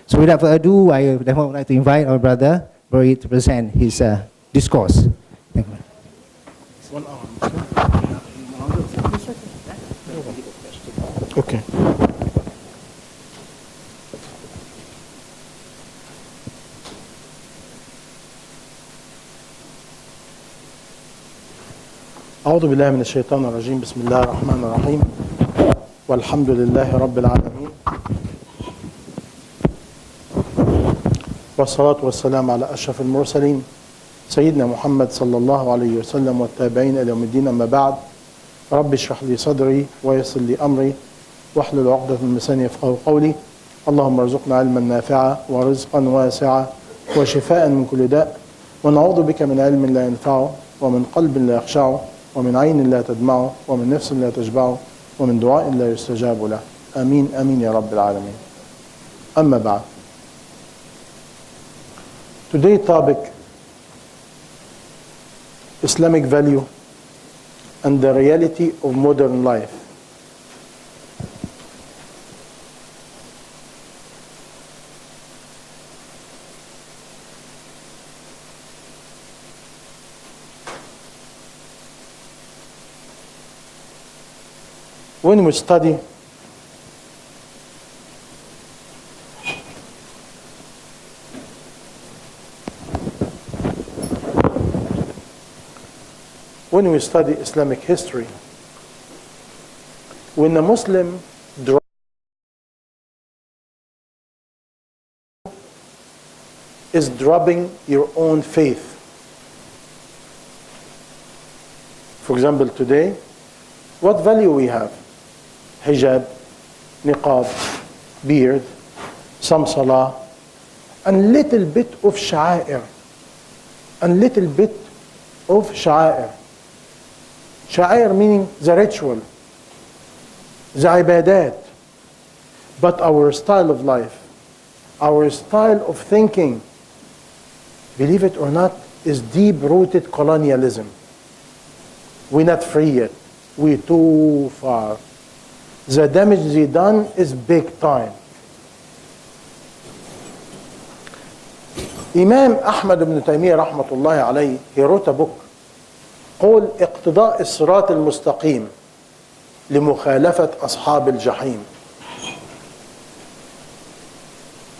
So without further ado, I would like to invite our brother Moait to present his discourse. Thank you. Okay. أعوذ بالله من الشيطان الرجيم. بسم الله الرحمن الرحيم. والحمد لله رب العالمين. والصلاة والسلام على أشرف المرسلين سيدنا محمد صلى الله عليه وسلم والتابعين إلى يوم الدين. أما بعد، رب اشرح لي صدري ويسر لي أمري واحلل عقدة من لساني يفقهوا قولي. اللهم ارزقنا علما نافعا ورزقا واسعا وشفاء من كل داء، ونعوذ بك من علم لا ينفع ومن قلب لا يخشع ومن عين لا تدمع ومن نفس لا تشبع ومن دعاء لا يستجاب له. آمين آمين يا رب العالمين. أما بعد. Today's topic, Islamic value and the reality of modern life. When we study Islamic history, when a Muslim is dropping your own faith. For example, today, what value we have? Hijab, niqab, beard, some salah, and little bit of sha'air. And little bit of sha'air. Sha'air meaning the ritual, the ibadat. But our style of life, our style of thinking, believe it or not, is deep-rooted colonialism. We're not free yet. We're too far. The damage they done is big time. Imam Ahmed ibn Taymiyyah rahmatullahi alayhi, he wrote a book called اقتضاء الصراط المستقيم لمخالفة أصحاب الجحيم.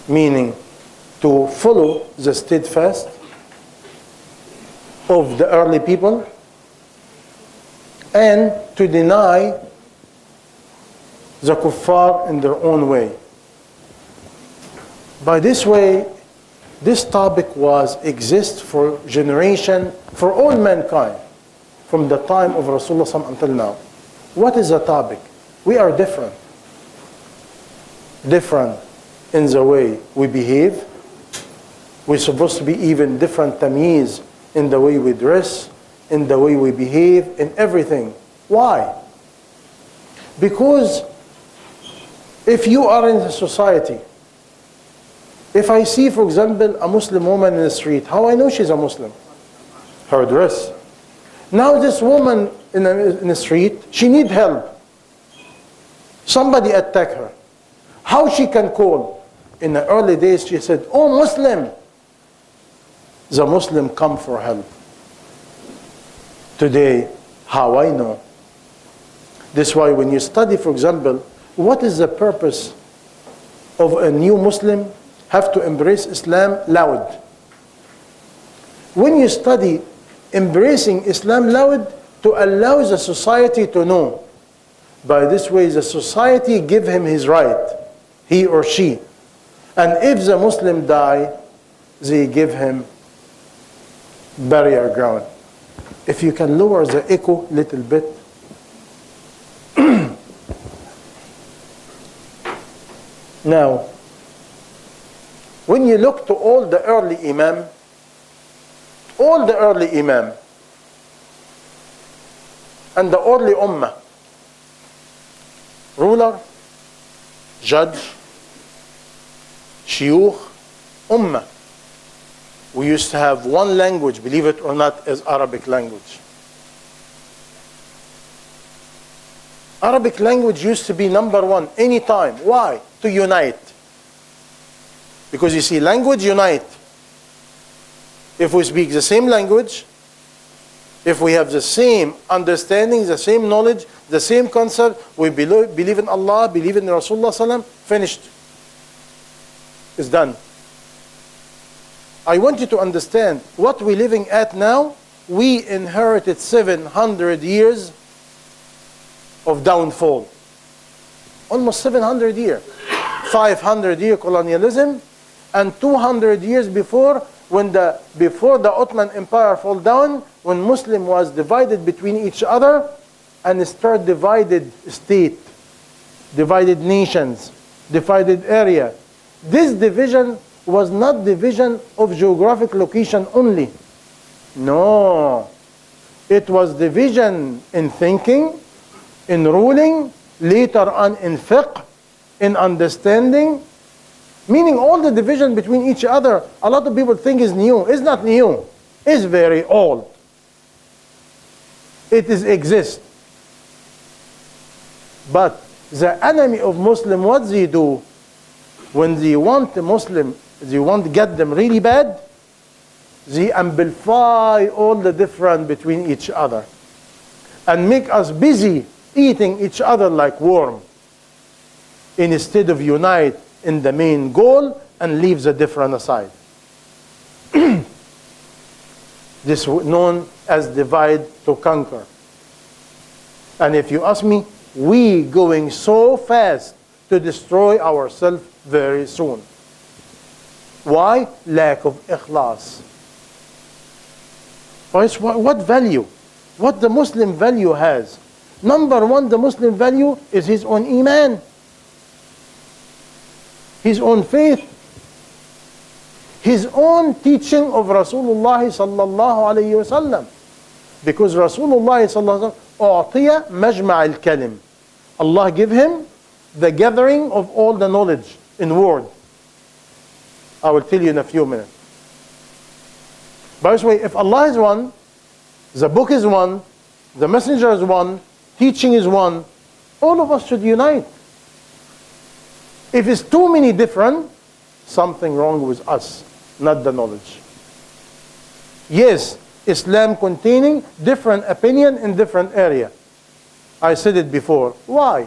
Meaning to follow the steadfast of the early people and to deny the kuffar in their own way. By this way, this topic exists for generation, for all mankind, from the time of Rasulullah until now. What is the topic? We are different. Different in the way we behave. We're supposed to be even different tamyiz in the way we dress, in the way we behave, in everything. Why? Because if you are in a society, if I see, for example, a Muslim woman in the street, how I know she's a Muslim? Her dress. Now this woman in the street, she need help. Somebody attack her. How she can call? In the early days, she said, "Oh, Muslim." The Muslim come for help. Today, how I know? This is why when you study, for example, what is the purpose of a new Muslim have to embrace Islam loud? When you study embracing Islam loud, to allow the society to know. By this way, the society give him his right, he or she. And if the Muslim die, they give him burial ground. If you can lower the echo a little bit. Now, when you look to all the early Imam and the early Ummah, ruler, judge, shuyukh, Ummah, we used to have one language, believe it or not, as Arabic language. Arabic language used to be number one anytime. Why? To unite. Because you see, language unite. If we speak the same language, if we have the same understanding, the same knowledge, the same concept, we believe in Allah, believe in Rasulullah sallam, finished. It's done. I want you to understand what we're living at now. We inherited 700 years of downfall. Almost 700 years. 500 year colonialism, and 200 years before the Ottoman Empire fall down, when Muslim was divided between each other and start divided state, divided nations, divided area. This division was not division of geographic location only. No. It was division in thinking, in ruling, later on in fiqh, in understanding. Meaning all the division between each other, a lot of people think is new. It's not new. It's very old. It is exist. But the enemy of Muslim, what they do, when they want a Muslim, they want to get them really bad, they amplify all the difference between each other and make us busy eating each other like worm, instead of unite in the main goal and leave the different aside. This is known as divide to conquer. And if you ask me, we going so fast to destroy ourselves very soon. Why? Lack of ikhlas. What value? What the Muslim value has? Number one, the Muslim value is his own iman, his own faith, his own teaching of Rasulullah sallallahu alayhi wasallam. Because Rasulullah sallallahu alayhi wasallam أعطي مجمع الكلم. Allah give him the gathering of all the knowledge in word. I will tell you in a few minutes. By the way, if Allah is one, the book is one, the messenger is one, teaching is one, all of us should unite. If it's too many different, something wrong with us, not the knowledge. Yes, Islam containing different opinion in different area. I said it before. Why?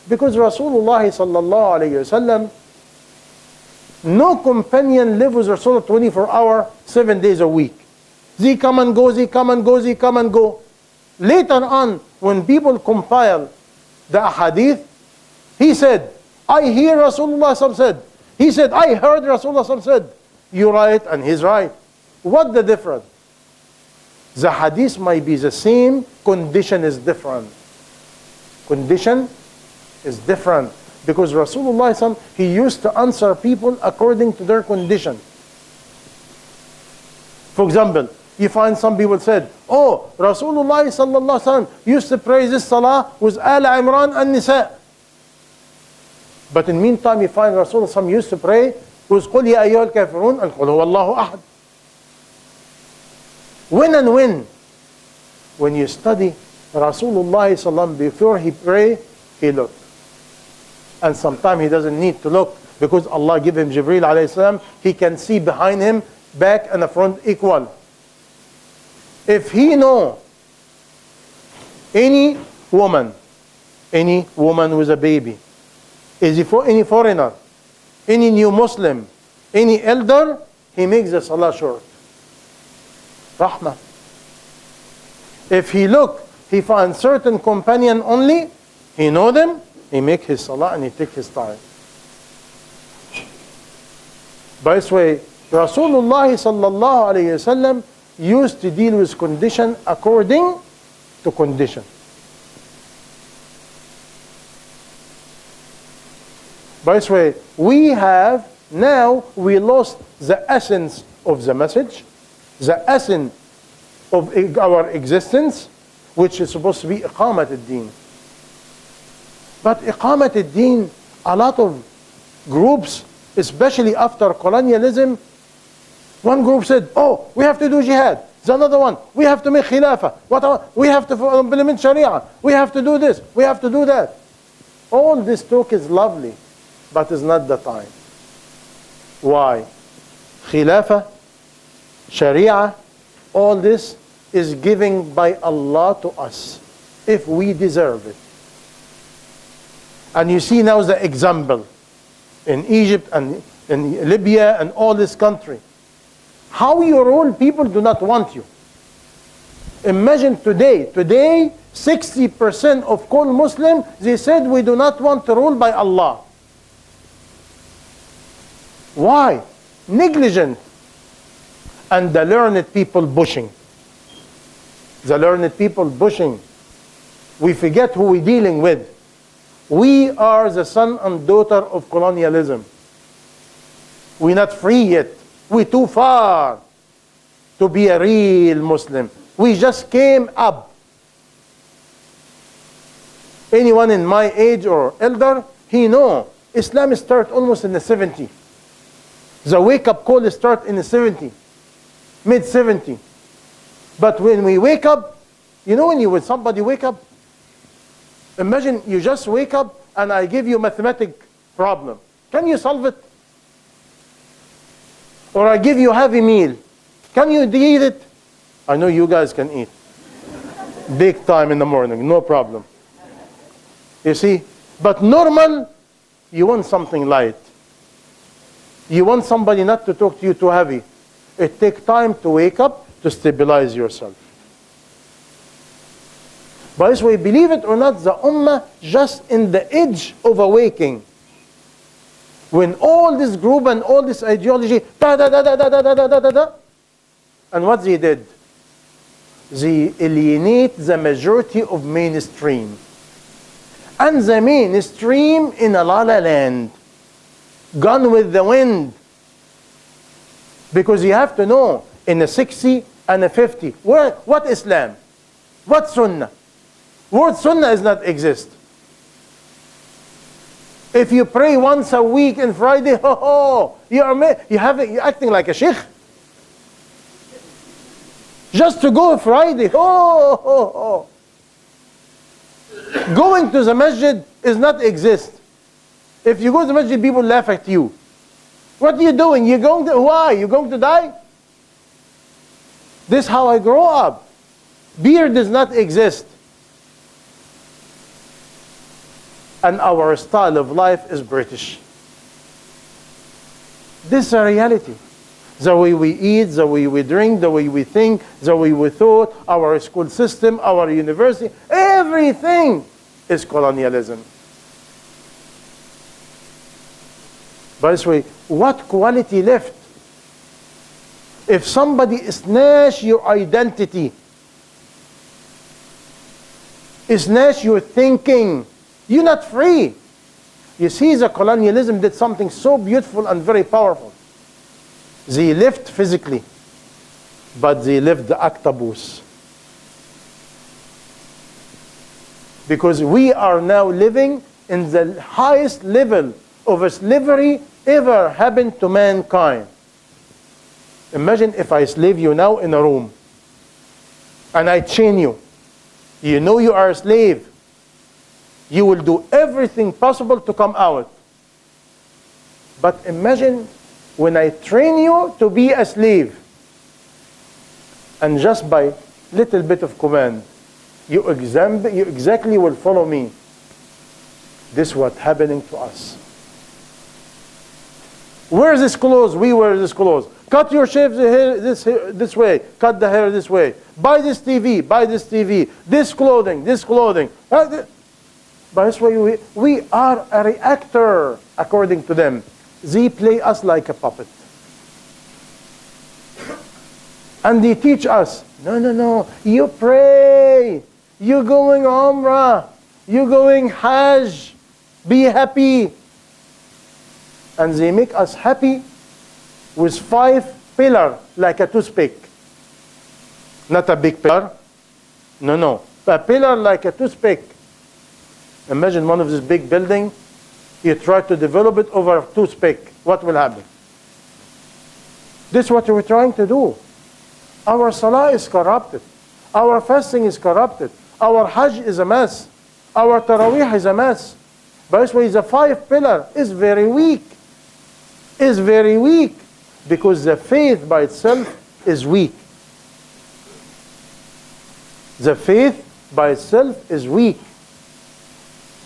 Because Rasulullah sallallahu alayhi wasallam, no companion live with Rasulullah 24 hours, 7 days a week. They come and go, they come and go, they come and go. Later on, when people compile the ahadith, he said, I hear Rasulullah said. He said, I heard Rasulullah said. You're right and he's right. What the difference? The hadith might be the same, condition is different. Condition is different. Because Rasulullah, he used to answer people according to their condition. For example, you find some people said, oh, Rasulullah sallallahu alaihi wasallam used to pray this salah with Al Imran and Nisa. But in the meantime, you find Rasulullah used to pray with قُلْ يَا أَيُّهَا الْكَافِرُونَ and قُلْ هُوَ اللَّهُ أَحَدٌ. When and when? When you study Rasulullah sallallahu before he pray, he looked. And sometimes he doesn't need to look because Allah give him Jibreel alayhi salam. He can see behind him, back and the front equal. If he know any woman with a baby, is he for any foreigner, any new Muslim, any elder, he makes the salah short. Rahmah. If he look, he finds certain companion only, he know them, he make his salah and he take his time. By this way, Rasulullah sallallahu alayhi wasallam used to deal with condition according to condition. By this way, we lost the essence of the message, the essence of our existence, which is supposed to be iqamat al-deen. But iqamat al-deen, a lot of groups, especially after colonialism, one group said, oh, we have to do jihad. The another one, we have to make khilafah. We have to implement sharia. We have to do this. We have to do that. All this talk is lovely, but it's not the time. Why? Khilafah, Sharia, all this is given by Allah to us if we deserve it. And you see now the example in Egypt and in Libya and all this country. How your own people do not want you. Imagine today, 60% of all Muslims, they said we do not want to rule by Allah. Why? Negligent. And the learned people pushing. The learned people pushing. We forget who we're dealing with. We are the son and daughter of colonialism. We're not free yet. We're too far to be a real Muslim. We just came up. Anyone in my age or elder, he know Islam start almost in the 70s. The wake-up call start in the 70s, mid-70s. But when we wake up, you know when somebody wake up, imagine you just wake up and I give you a mathematic problem. Can you solve it? Or I give you a heavy meal. Can you eat it? I know you guys can eat. Big time in the morning, no problem. You see? But normal, you want something light. You want somebody not to talk to you too heavy. It takes time to wake up to stabilize yourself. By this way, believe it or not, the Ummah just in the edge of awakening. When all this group and all this ideology, and what they did? They alienate the majority of mainstream. And the mainstream in a la la land. Gone with the wind. Because you have to know, in the 60 and the 50, what Islam? What Sunnah? Word Sunnah does not exist. If you pray once a week and Friday, you're acting like a sheikh. Just to go Friday, Going to the masjid does not exist. If you go to the masjid, people laugh at you. What are you doing? Why? You're going to die? This is how I grow up. Beard does not exist. And our style of life is British. This is a reality. The way we eat, the way we drink, the way we think, the way we thought, our school system, our university, everything is colonialism. By this way, what quality left? If somebody snatch your identity, snatch your thinking, you're not free. You see, the colonialism did something so beautiful and very powerful. They left physically, but they left the octopus. Because we are now living in the highest level of slavery ever happened to mankind. Imagine if I slave you now in a room and I chain you. You know you are a slave. You will do everything possible to come out. But imagine when I train you to be a slave, and just by little bit of command, you exactly will follow me. This is what's happening to us. Wear this clothes, we wear this clothes. Cut your shaves hair this way, cut the hair this way. Buy this TV, buy this TV. This clothing, this clothing. By this way, we are a reactor, according to them. They play us like a puppet. And they teach us, no, you pray. You're going Umrah. You're going Hajj. Be happy. And they make us happy with 5 pillars, like a toothpick. Not a big pillar. No. A pillar like a toothpick. Imagine one of this big building. You try to develop it over a toothpick. What will happen? This is what we're trying to do. Our salah is corrupted. Our fasting is corrupted. Our hajj is a mess. Our taraweeh is a mess. By this way, the 5 pillar is very weak. is very weak, because the faith by itself is weak. The faith by itself is weak.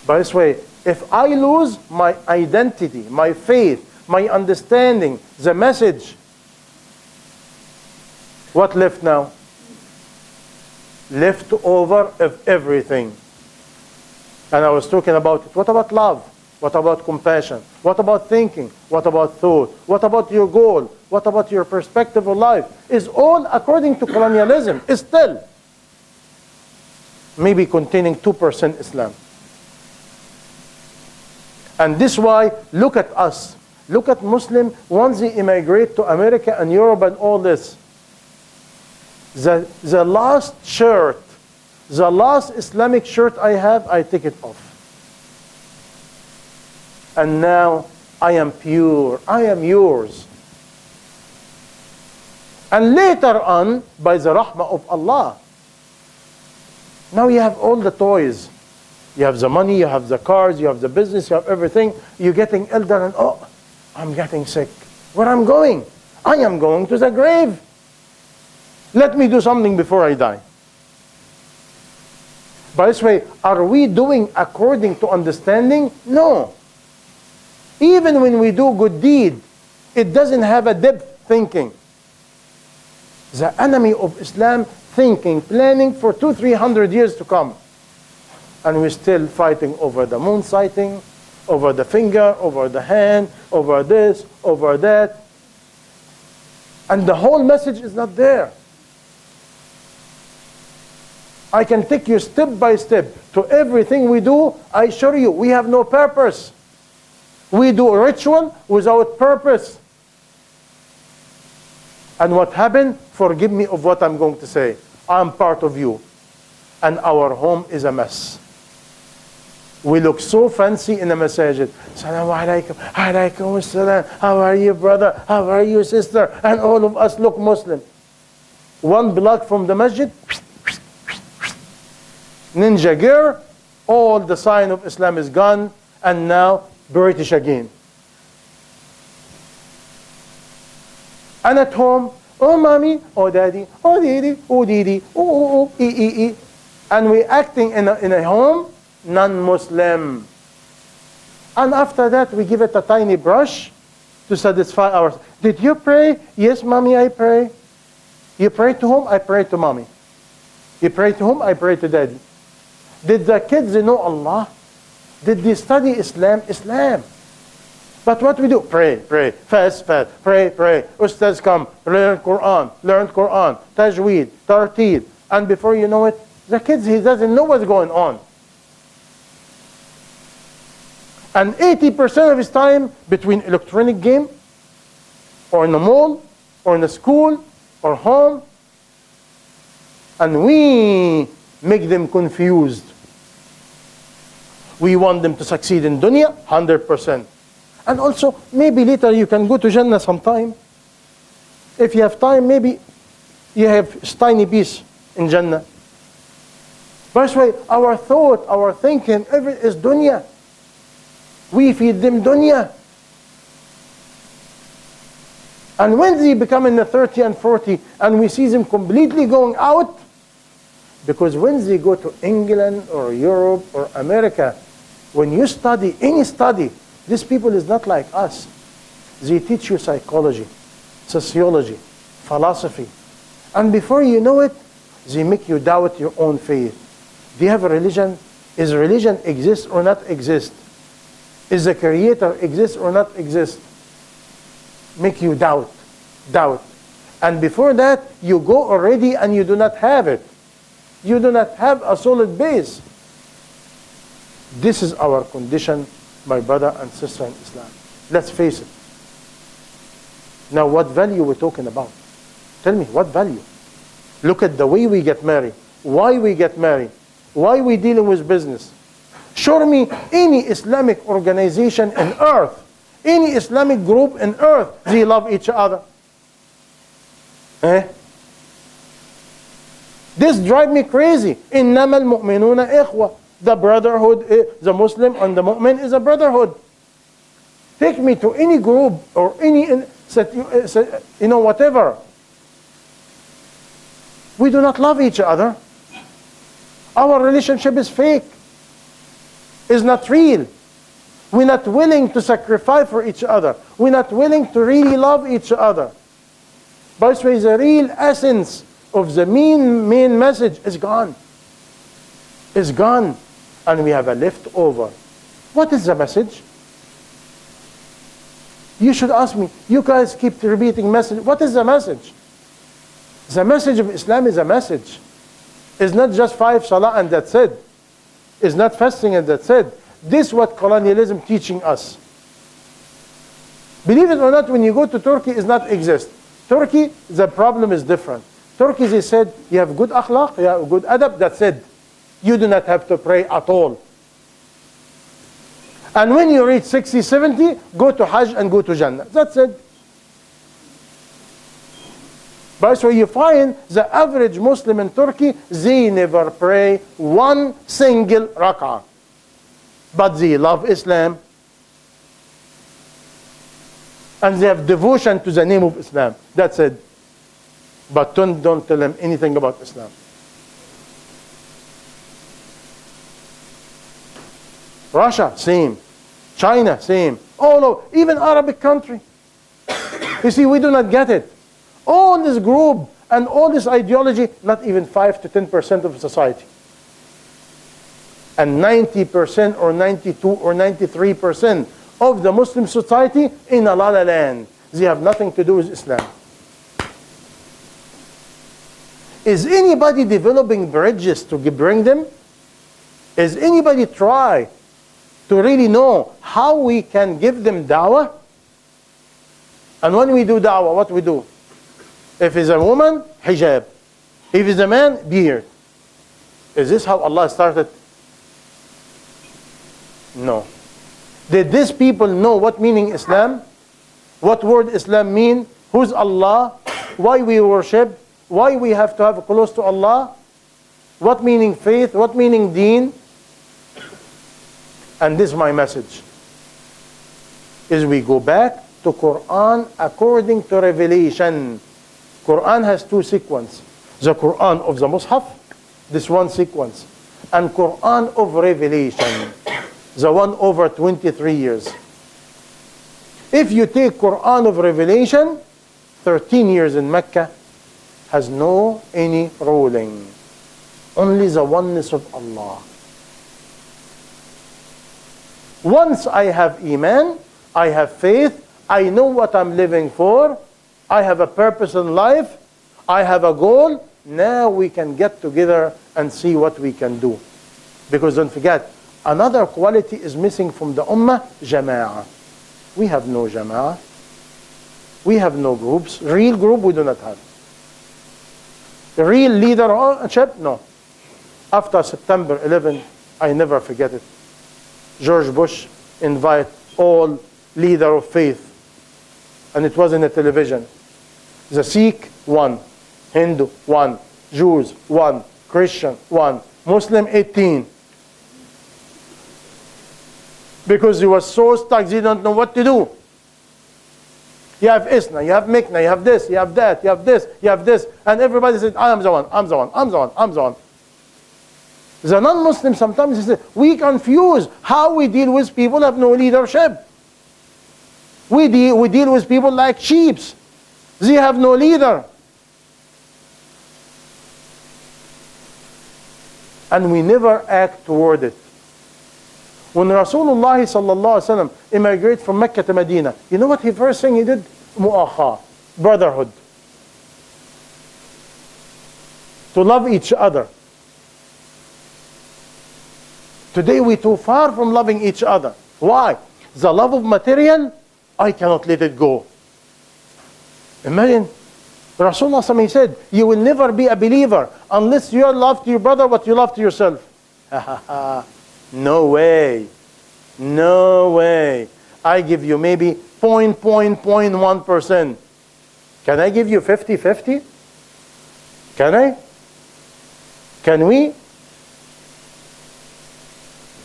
By this way, if I lose my identity, my faith, my understanding, the message, what left now? Left over of everything. And I was talking about it. What about love? What about compassion? What about thinking? What about thought? What about your goal? What about your perspective of life? Is all according to colonialism. Is still maybe containing 2% Islam. And this is why, look at us. Look at Muslim, once they immigrate to America and Europe and all this. The last shirt, the last Islamic shirt I have, I take it off. And now I am pure, I am yours. And later on, by the rahmah of Allah, now you have all the toys. You have the money, you have the cars, you have the business, you have everything. You're getting elder and, oh, I'm getting sick. Where I'm going? I am going to the grave. Let me do something before I die. By this way, are we doing according to understanding? No. Even when we do good deed, it doesn't have a depth thinking. The enemy of Islam thinking, planning for 200-300 years to come. And we're still fighting over the moon sighting, over the finger, over the hand, over this, over that. And the whole message is not there. I can take you step by step to everything we do. I assure you, we have no purpose. We do a ritual without purpose. And what happened? Forgive me of what I'm going to say. I'm part of you. And our home is a mess. We look so fancy in the masajid. Assalamu alaikum, alaikum assalam. How are you, brother? How are you, sister? And all of us look Muslim. One block from the masjid, ninja gear, all the sign of Islam is gone, and now British again. And at home, oh mommy, oh daddy, oh didi, oh didi, oh, e. And we acting in a home, non-Muslim. And after that, we give it a tiny brush to satisfy ours. Did you pray? Yes, mommy, I pray. You pray to whom? I pray to mommy. You pray to whom? I pray to daddy. Did the kids know Allah? Did they study Islam? Islam. But what we do? Pray, fast, pray. Ustads come, learn Quran, tajweed, tartil. And before you know it, the kids, he doesn't know what's going on. And 80% of his time between electronic game, or in the mall, or in the school, or home. And we make them confused. We want them to succeed in dunya, 100%. And also, maybe later you can go to Jannah sometime. If you have time, maybe you have a tiny piece in Jannah. By the way, our thought, our thinking, everything is dunya. We feed them dunya. And when they become in the 30 and 40, and we see them completely going out, because when they go to England or Europe or America, when you study, any study, these people is not like us. They teach you psychology, sociology, philosophy. And before you know it, they make you doubt your own faith. Do you have a religion? Is religion exist or not exist? Is the creator exist or not exist? Make you doubt. And before that, you go already and you do not have it. You do not have a solid base. This is our condition, my brother and sister in Islam. Let's face it. Now, what value we're talking about? Tell me, what value? Look at the way we get married. Why we get married? Why we dealing with business? Show me any Islamic organization on earth, any Islamic group on earth, they love each other. This drives me crazy. إِنَّمَا الْمُؤْمِنُونَ إِخْوَةٌ. The brotherhood, the Muslim and the mu'min is a brotherhood. Take me to any group or any, whatever. We do not love each other. Our relationship is fake. It's not real. We're not willing to sacrifice for each other. We're not willing to really love each other. By the way, the real essence of the main message is gone. It's gone. And we have a leftover. What is the message? You should ask me. You guys keep repeating message. What is the message? The message of Islam is a message. It's not just 5 salah and that's it. It's not fasting and that's it. This is what colonialism teaching us. Believe it or not, when you go to Turkey, it does not exist. Turkey, the problem is different. Turkey, they said, you have good akhlaq, you have good adab, that's it. You do not have to pray at all. And when you reach 60, 70, go to Hajj and go to Jannah. That's it. But so you find the average Muslim in Turkey, they never pray one single rak'ah. But they love Islam. And they have devotion to the name of Islam. That's it. But don't tell them anything about Islam. Russia, same. China, same. All over, even Arabic country. You see, we do not get it. All this group and all this ideology, not even 5 to 10% of society. And 90% or 92 or 93% of the Muslim society in a la la land. They have nothing to do with Islam. Is anybody developing bridges to bring them? Is anybody try to really know how we can give them da'wah? And when we do da'wah, what we do? If it's a woman, hijab. If it's a man, beard. Is this how Allah started? No. Did these people know what meaning Islam? What word Islam mean? Who's Allah? Why we worship? Why we have to have close to Allah? What meaning faith? What meaning deen? And this is my message. Is we go back to Quran according to revelation. Quran has 2 sequences. The Quran of the Mus'haf, this one sequence. And Quran of revelation, the one over 23 years. If you take Quran of revelation, 13 years in Mecca, has no any ruling. Only the oneness of Allah. Once I have Iman, I have faith, I know what I'm living for, I have a purpose in life, I have a goal, now we can get together and see what we can do. Because don't forget, another quality is missing from the Ummah, Jama'ah. We have no Jama'ah. We have no groups. Real group we do not have. The real leadership, no. After September 11, I never forget it. George Bush invited all leaders of faith. And it was in the television. The Sikh, 1. Hindu, 1. Jews, 1. Christian, 1. Muslim, 18. Because he was so stuck, they don't know what to do. You have Isna, you have Mikna, you have this, you have that, you have this, you have this. And everybody said, I am the one, I'm the one, I'm the one, I'm the one. The non-Muslim sometimes say, we confuse how we deal with people who have no leadership. We deal with people like sheep. They have no leader. And we never act toward it. When Rasulullah sallallahu alaihi wasallam immigrated from Mecca to Medina, you know what the first thing he did? Mu'akha, brotherhood. To love each other. Today we're too far from loving each other. Why? The love of material, I cannot let it go. Imagine, Rasulullah sallallahu alaihi wasallam said, you will never be a believer unless you love to your brother what you love to yourself. No way. No way. I give you maybe 0.1%. Can I give you 50-50? Can I? Can we?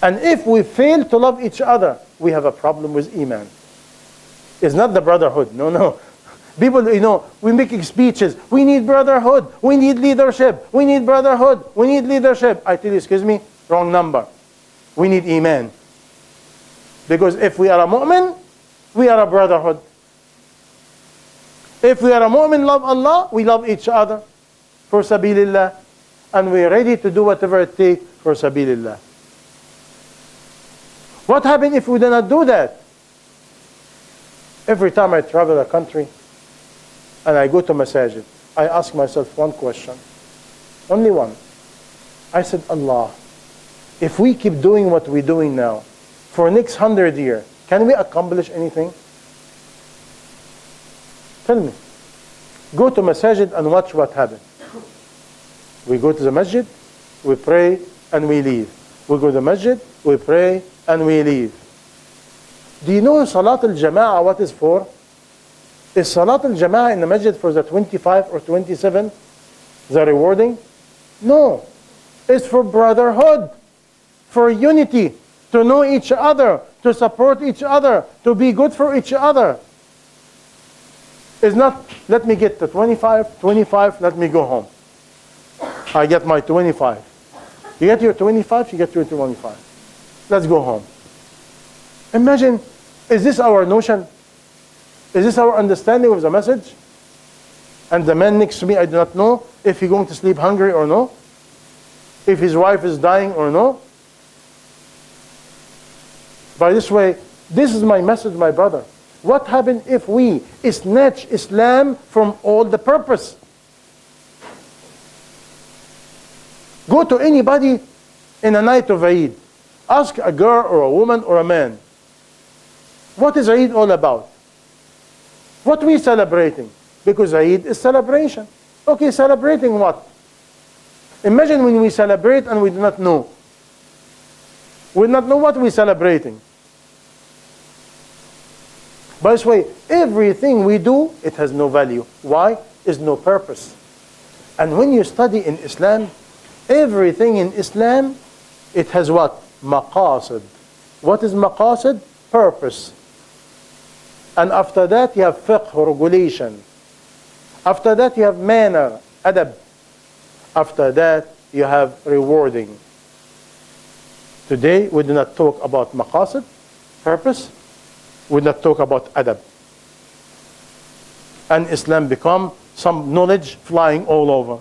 And if we fail to love each other, we have a problem with Iman. It's not the brotherhood. No, no. People, we making speeches. We need brotherhood. We need leadership. We need brotherhood. We need leadership. I tell you, excuse me, wrong number. We need iman. Because if we are a mu'min, we are a brotherhood. If we are a mu'min, love Allah, we love each other for sabilillah. And we are ready to do whatever it takes for sabilillah. What happens if we do not do that? Every time I travel a country and I go to masajid, I ask myself one question. Only one. I said, Allah, if we keep doing what we're doing now, for next 100 years, can we accomplish anything? Tell me. Go to masajid and watch what happens. We go to the masjid, we pray, and we leave. We go to the masjid, we pray, and we leave. Do you know Salat al-Jama'ah what is for? Is Salat al-Jama'ah in the masjid for the 25 or 27? The rewarding? No. It's for brotherhood, for unity, to know each other, to support each other, to be good for each other. It's not, let me get the 25, let me go home. I get my 25. You get your 25, you get your 25. Let's go home. Imagine, is this our notion? Is this our understanding of the message? And the man next to me, I do not know if he's going to sleep hungry or no. If his wife is dying or no. By this way, this is my message, my brother. What happens if we snatch Islam from all the purpose? Go to anybody in a night of Eid. Ask a girl or a woman or a man. What is Eid all about? What are we celebrating? Because Eid is celebration. Okay, celebrating what? Imagine when we celebrate and we do not know. We do not know what we're celebrating. By this way, everything we do, it has no value. Why? There's no purpose. And when you study in Islam, everything in Islam, it has what? Maqasid. What is maqasid? Purpose. And after that, you have fiqh, regulation. After that, you have manner, adab. After that, you have rewarding. Today, we do not talk about maqasid, purpose. We do not talk about adab. And Islam become some knowledge flying all over.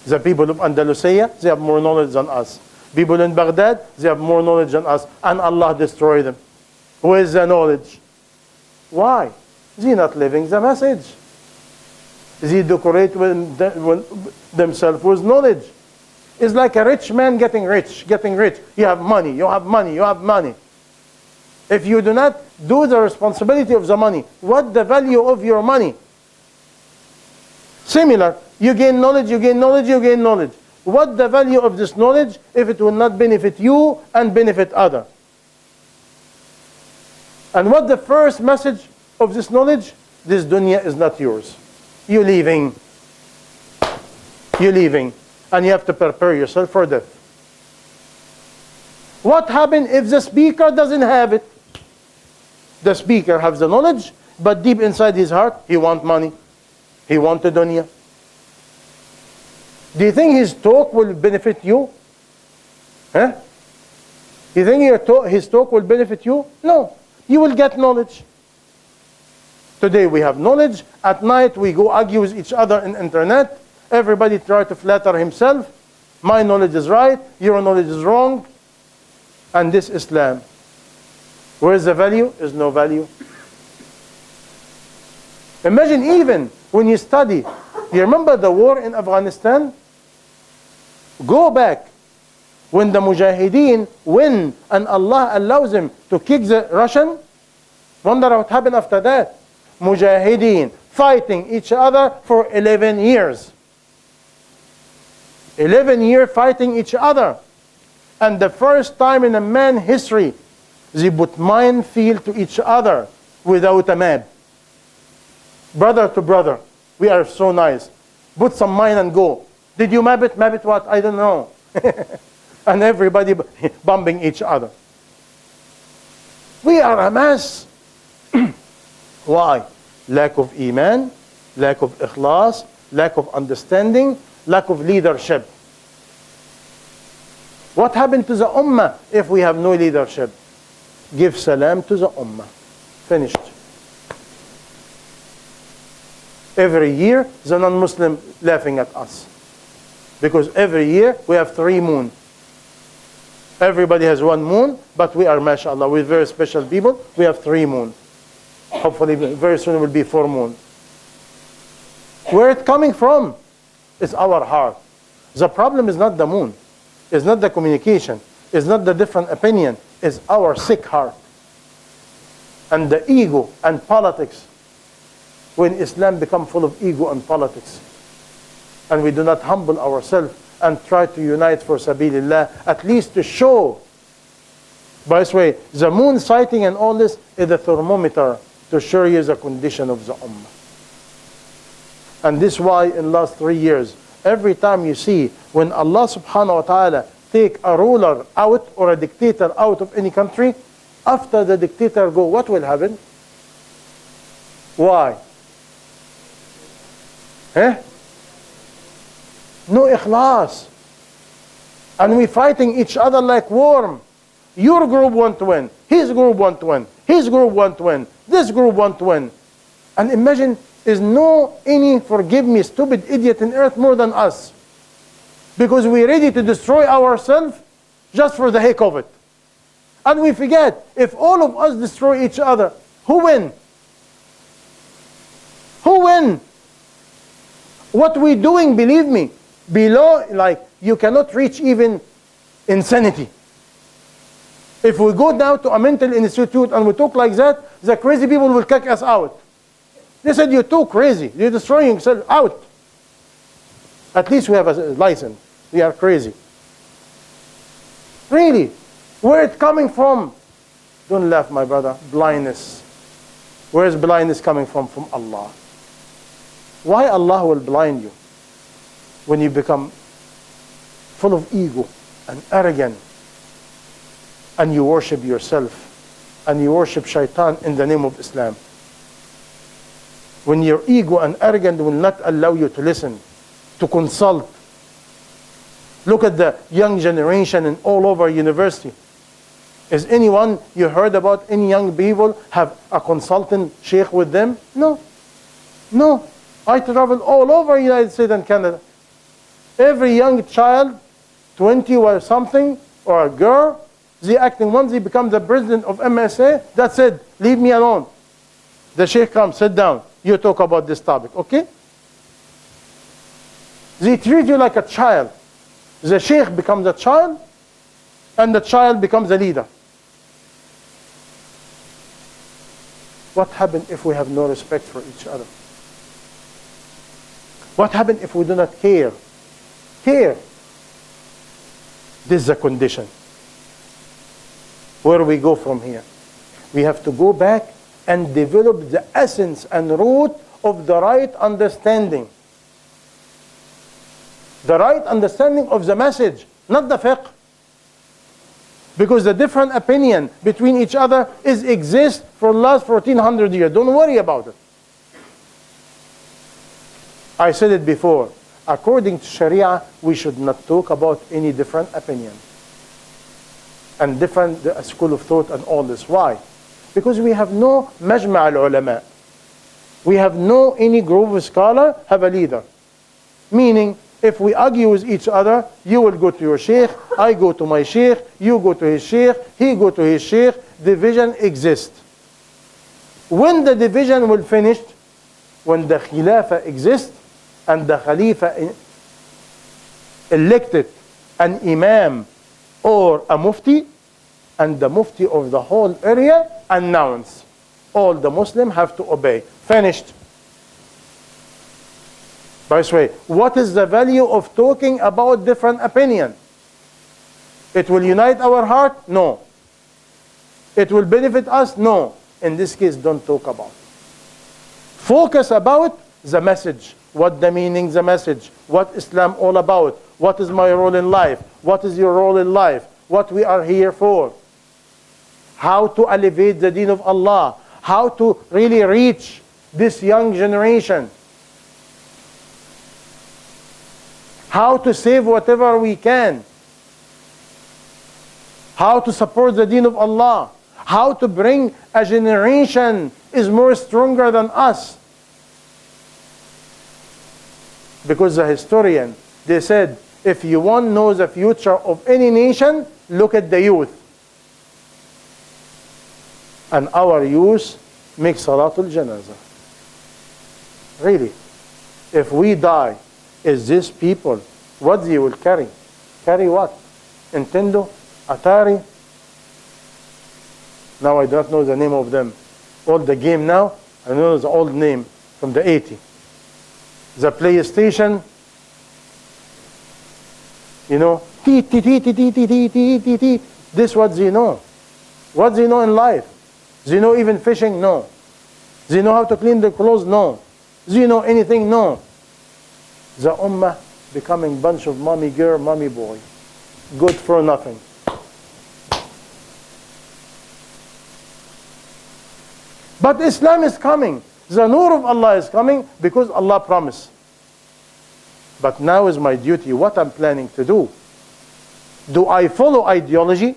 The people of Andalusia, they have more knowledge than us. People in Baghdad, they have more knowledge than us. And Allah destroyed them. Where is the knowledge? Why? They not living the message. They decorate themselves with knowledge. It's like a rich man getting rich. You have money, you have money, you have money. If you do not do the responsibility of the money, what the value of your money? Similar, you gain knowledge, you gain knowledge, you gain knowledge. What the value of this knowledge if it will not benefit you and benefit others? And what the first message of this knowledge? This dunya is not yours. You're leaving. You're leaving. And you have to prepare yourself for death. What happens if the speaker doesn't have it? The speaker has the knowledge, but deep inside his heart, he wants money. He wants the dunya. Do you think his talk will benefit you? Huh? You think his talk will benefit you? No. You will get knowledge. Today we have knowledge. At night we go argue with each other on the internet. Everybody try to flatter himself. My knowledge is right. Your knowledge is wrong. And this Islam. Where is the value? There is no value. Imagine even when you study. You remember the war in Afghanistan? Go back. When the Mujahideen win and Allah allows them to kick the Russian, wonder what happened after that. Mujahideen fighting each other for 11 years. 11 years fighting each other. And the first time in a man's history, they put minefield to each other without a map. Brother to brother, we are so nice. Put some mine and go. Did you map it? Map it what? I don't know. And everybody bombing each other. We are a mess. Why? Lack of iman, lack of ikhlas, lack of understanding, lack of leadership. What happened to the ummah if we have no leadership? Give salam to the ummah. Finished. Every year, the non-Muslim laughing at us. Because every year, we have 3 moon. Everybody has 1 moon, but we are, mashallah, we're very special people. We have 3 moon. Hopefully, very soon it will be 4 moon. Where it's coming from? It's our heart. The problem is not the moon. It's not the communication. It's not the different opinion. It's our sick heart. And the ego and politics. When Islam becomes full of ego and politics, and we do not humble ourselves and try to unite for sabilillah, at least to show. By this way, the moon sighting and all this is a thermometer to show you the condition of the ummah. And this is why in the last 3 years, every time you see when Allah subhanahu wa ta'ala take a ruler out or a dictator out of any country, after the dictator go, what will happen? Why? No ikhlas. And we fighting each other like worm. Your group want to win. His group want to win. His group want to win. This group want to win. And imagine, is no any, forgive me, stupid idiot in earth more than us. Because we're ready to destroy ourselves just for the heck of it. And we forget, if all of us destroy each other, who win? Who win? What we're doing, believe me, below, like, you cannot reach even insanity. If we go down to a mental institute and we talk like that, the crazy people will kick us out. They said, you're too crazy. You're destroying yourself. Out. At least we have a license. We are crazy. Really. Where it's coming from? Don't laugh, my brother. Blindness. Where is blindness coming from? From Allah. Why Allah will blind you? When you become full of ego and arrogant, and you worship yourself, and you worship shaitan in the name of Islam. When your ego and arrogant will not allow you to listen, to consult. Look at the young generation and all over university. Is anyone you heard about any young people have a consultant sheikh with them? No. No. I travel all over United States and Canada. Every young child, 20 or something, or a girl, they acting once they become the president of MSA, that's it. Leave me alone. The sheikh comes, sit down. You talk about this topic, okay? They treat you like a child. The sheikh becomes a child, and the child becomes a leader. What happens if we have no respect for each other? What happens if we do not care? Care. This is a condition. Where do we go from here? We have to go back and develop the essence and root of the right understanding. The right understanding of the message, not the fiqh. Because the different opinion between each other exists for the last 1400 years. Don't worry about it. I said it before. According to Sharia, we should not talk about any different opinion. And different school of thought and all this. Why? Because we have no majma' al-ulama. We have no any group of scholar have a leader. Meaning, if we argue with each other, you will go to your sheikh, I go to my sheikh, you go to his sheikh, he go to his sheikh, division exists. When the division will finish, when the khilafah exists, and the khalifa elected an imam or a mufti, and the mufti of the whole area announce, all the Muslims have to obey. Finished. By the way, what is the value of talking about different opinion? It will unite our heart? No. It will benefit us? No. In this case, don't talk about it. Focus about the message. What the meaning, the message. What Islam all about. What is my role in life? What is your role in life? What we are here for. How to elevate the deen of Allah. how to really reach this young generation, how to save whatever we can, how to support the deen of Allah, how to bring a generation is more stronger than us. Because the historian, they said, if you want to know the future of any nation, look at the youth. And our youth make Salatul Janazah. Really. If we die, is these people, what they will carry? Carry what? Nintendo? Atari? Now I don't know the name of them. All the game now, I know the old name from the 80s. The PlayStation, you know, this what they know. What they know in life. They know even fishing? No. They know how to clean their clothes? No. They know anything? No. The ummah becoming bunch of mommy girl, mommy boy. Good for nothing. But Islam is coming. The nur of Allah is coming because Allah promised. But now is my duty, what I'm planning to do. Do I follow ideology?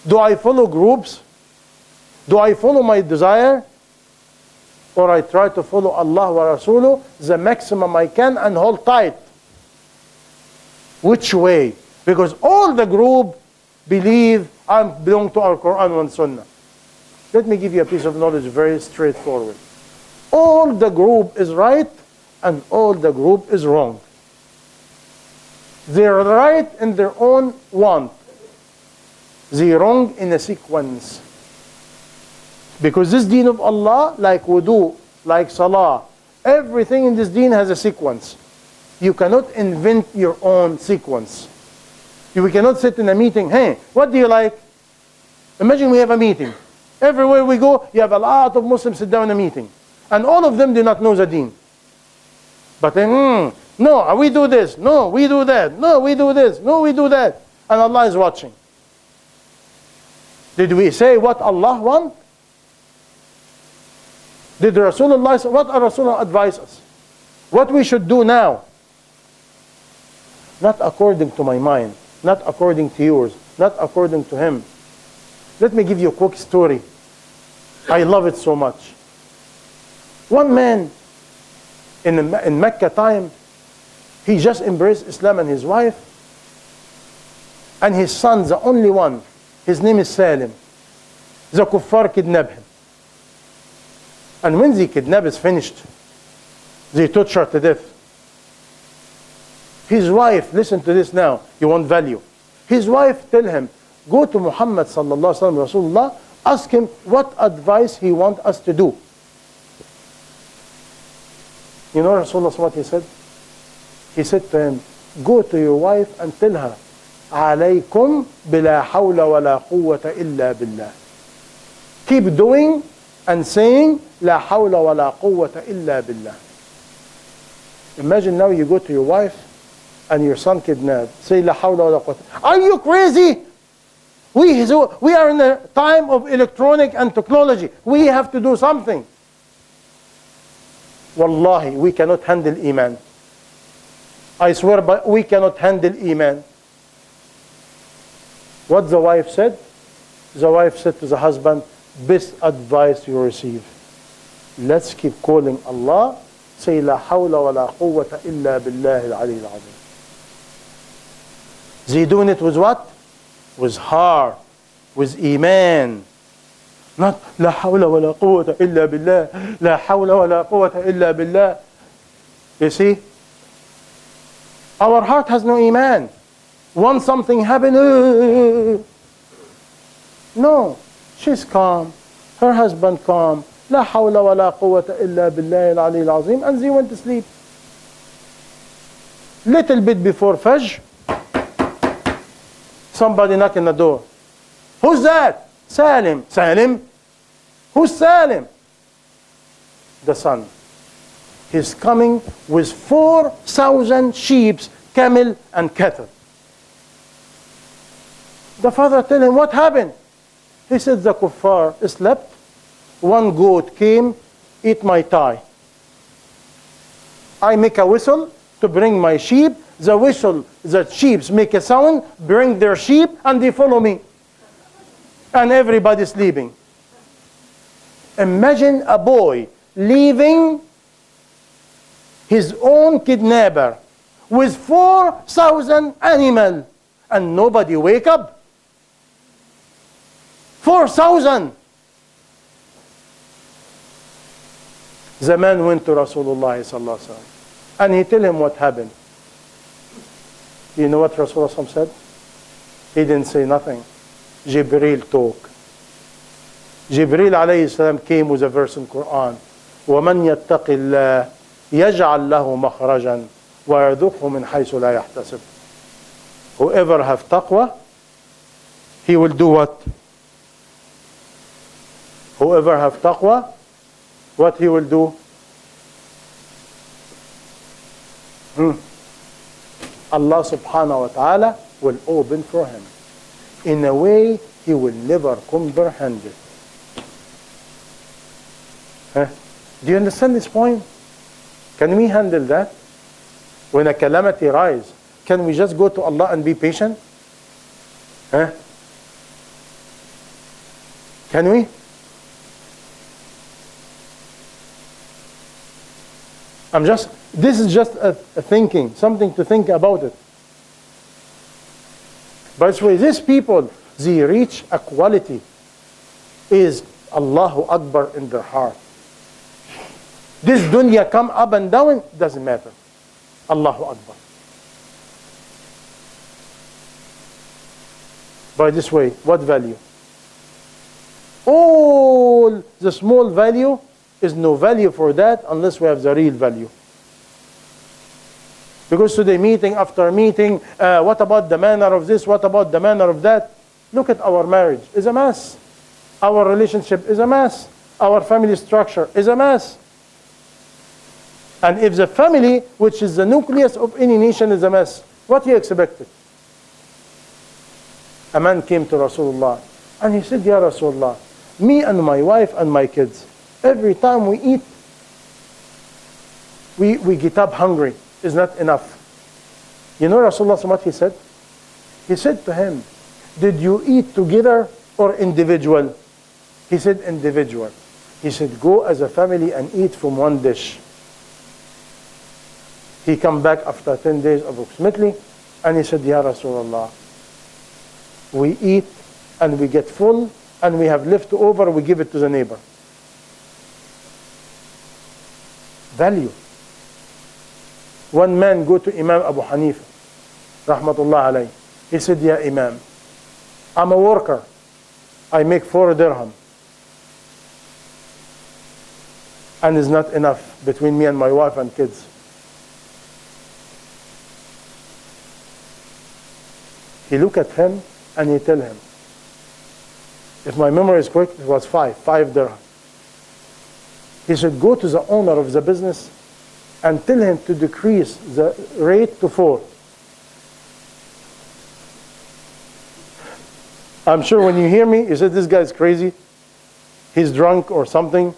Do I follow groups? Do I follow my desire? Or I try to follow Allah wa Rasuluh the maximum I can and hold tight? Which way? Because all the group believe I belong to our Quran and Sunnah. Let me give you a piece of knowledge, very straightforward. All the group is right and all the group is wrong. They're right in their own want. They're wrong in a sequence. Because this deen of Allah, like wudu, like salah, everything in this deen has a sequence. You cannot invent your own sequence. We cannot sit in a meeting, hey, what do you like? Imagine we have a meeting. Everywhere we go, you have a lot of Muslims sit down in a meeting. And all of them do not know the deen. But then, no, we do this, no, we do that, no, we do this, no, we do that. And Allah is watching. Did we say what Allah wants? Did Rasulullah say, what Rasulullah advise us? What we should do now? Not according to my mind, not according to yours, not according to him. Let me give you a quick story. I love it so much. One man in Mecca time, he just embraced Islam and his wife. And his son, the only one, his name is Salim. The kuffar kidnapped him. And when the kidnap is finished, they torture to death. His wife, listen to this now, you want value. His wife tell him, go to Muhammad sallallahu alaihi wasallam, Rasulullah, ask him what advice he want us to do. You know Rasulullah what he said? He said to him, go to your wife and tell her, عليكم بلا حول ولا قوة إلا بالله. Keep doing and saying, لا حول ولا قوة إلا بالله. Imagine now you go to your wife and your son kidnapped. Say, لا حول ولا قوة. Are you crazy? We are in a time of electronic and technology. We have to do something. Wallahi, we cannot handle Iman. I swear, but we cannot handle Iman. What the wife said? The wife said to the husband, best advice you receive. Let's keep calling Allah. Say, لا حول ولا قوة إلا بالله العلي العظيم. They doing it with what? With heart, with Iman. Not لا حول ولا قوة إلا بالله, لا حول ولا قوة إلا بالله. You see? Our heart has no Iman. Once something happened, no. She's calm. Her husband calm. لا حول ولا قوة إلا بالله العلي العظيم. And they went to sleep. Little bit before Fajr, somebody knocking the door. Who's that? Salim. Salim? Who's Salim? The son. He's coming with 4,000 sheep, camel, and cattle. The father tell him, what happened? He said, the kuffar slept one goat came, eat my thigh. I make a whistle to bring my sheep. The sheep make a sound, bring their sheep, and they follow me. And everybody's sleeping. Imagine a boy leaving his own kidnapper with 4,000 animals, and nobody wake up. 4,000. The man went to Rasulullah sallallahu alaihi wasallam, and he tell him what happened. You know what Rasulullah said? He didn't say nothing. Jibreel talk. Jibreel alayhi salam came with a verse in Quran. وَمَنْ يَتَّقِ اللَّهِ يَجْعَلْ لَهُ مَخْرَجًا وَيَرْزُقْهُ مِنْ حَيْثُ لَا يَحْتَسِبُ. Whoever have taqwa, he will do what? Whoever have taqwa, what he will do? Allah subhanahu wa ta'ala will open for him in a way he will never comprehend it. Do you understand this point? Can we handle that? When a calamity rise, can we just go to Allah and be patient? Can we? This is just a thinking, something to think about it. By the way, these people, they reach a quality, is Allahu Akbar in their heart. This dunya come up and down, doesn't matter. Allahu Akbar. By this way, what value? All the small value is no value for that unless we have the real value. Because today, meeting after meeting, what about the manner of this? What about the manner of that? Look at our marriage. It's a mess. Our relationship is a mess. Our family structure is a mess. And if the family, which is the nucleus of any nation, is a mess, what he expected? A man came to Rasulullah and he said, Ya Rasulullah, me and my wife and my kids, every time we eat, we get up hungry. Is not enough. You know Rasulullah what he said? He said to him, did you eat together or individual? He said individual. He said, go as a family and eat from one dish. He come back after 10 days approximately, and he said, Ya Rasulullah, we eat and we get full, and we have left over, we give it to the neighbor. Value. One man go to Imam Abu Hanifa, rahmatullah alayhi. He said, Ya Imam, I'm a worker. I make 4 dirham. And it's not enough between me and my wife and kids. He look at him and he tell him, if my memory is correct, it was 5 dirham. He said, go to the owner of the business and tell him to decrease the rate to 4. I'm sure when you hear me, you said, this guy's crazy. He's drunk or something.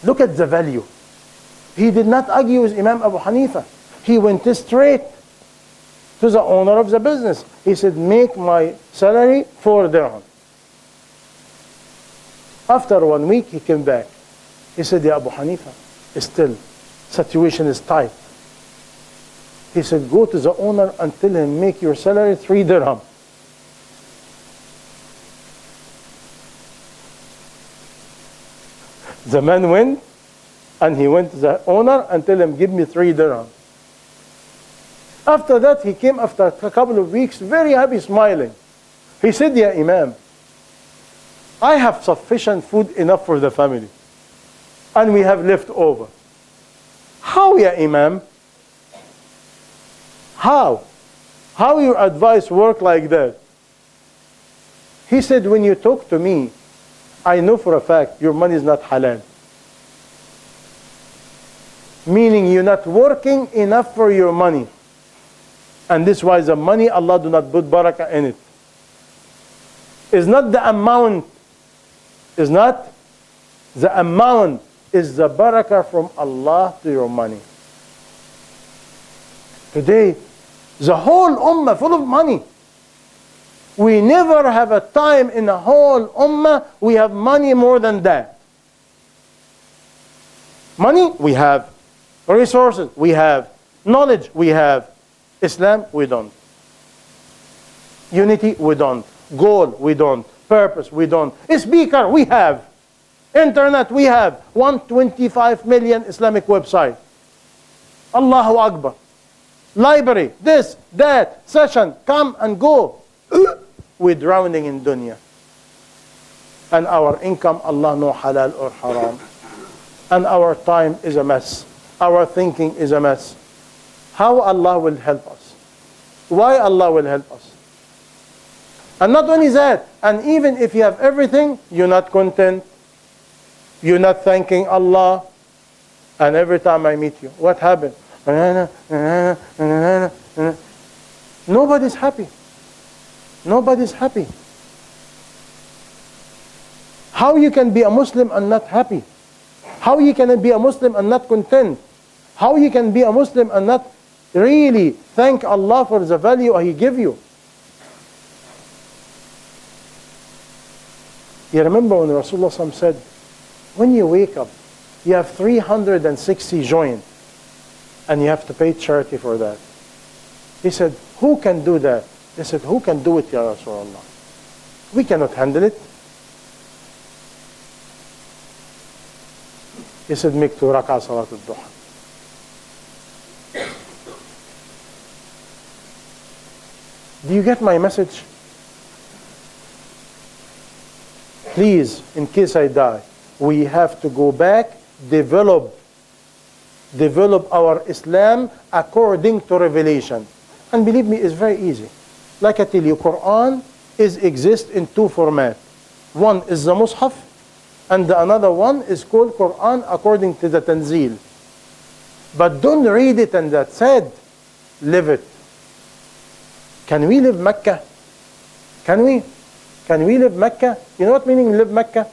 Look at the value. He did not argue with Imam Abu Hanifa. He went straight to the owner of the business. He said, make my salary 4 dirham. After 1 week, he came back. He said, Ya Abu Hanifa, still, situation is tight. He said, go to the owner and tell him, make your salary 3 dirham. The man went, and he went to the owner and tell him, give me 3 dirham. After that, he came after a couple of weeks, very happy, smiling. He said, Ya Imam, I have sufficient food enough for the family, and we have left over. How, Ya Imam? How? How your advice work like that? He said, when you talk to me, I know for a fact your money is not halal. Meaning you're not working enough for your money. And this is why the money, Allah do not put barakah in it. It's not the amount Is not the amount, is the barakah from Allah to your money. Today, the whole ummah full of money. We never have a time in the whole ummah we have money more than that. Money, we have. Resources, we have. Knowledge, we have. Islam, we don't. Unity, we don't. Goal, we don't. Purpose, we don't. Speaker, we have. Internet, we have. 125 million Islamic website. Allahu Akbar. Library, this, that, session, come and go. We're drowning in dunya. And our income, Allah no halal or haram. And our time is a mess. Our thinking is a mess. How Allah will help us? Why Allah will help us? And not only that, and even if you have everything, you're not content. You're not thanking Allah. And every time I meet you, what happened? Nobody's happy. Nobody's happy. How you can be a Muslim and not happy? How you can be a Muslim and not content? How you can be a Muslim and not really thank Allah for the value He give you? You remember when Rasulullah said, when you wake up, you have 360 joints and you have to pay charity for that. He said, who can do that? They said, who can do it, Ya Rasulullah? We cannot handle it. He said, make 2 rak'ah salat al-duha. Do you get my message? Please, in case I die, we have to go back, develop our Islam according to revelation. And believe me, it's very easy. Like I tell you, Quran exists in 2 formats. One is the Mus'haf, and the another one is called Quran according to the Tanzil. But don't read it and that's it. Live it. Can we live Mecca? Can we? Can we live Mecca? You know what meaning live Mecca?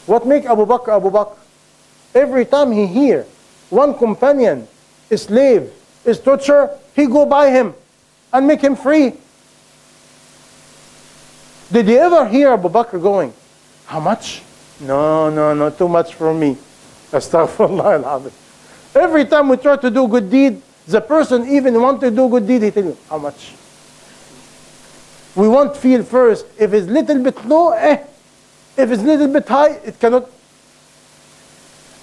What make Abu Bakr Abu Bakr? Every time he hear one companion, a slave, is tortured, he go by him and make him free. Did you ever hear Abu Bakr going, how much? No, too much for me. Astaghfirullah al-Azim. Every time we try to do good deed, the person even want to do good deed, he tell you, how much? We want to feel first, if it's little bit low, If it's little bit high, it cannot.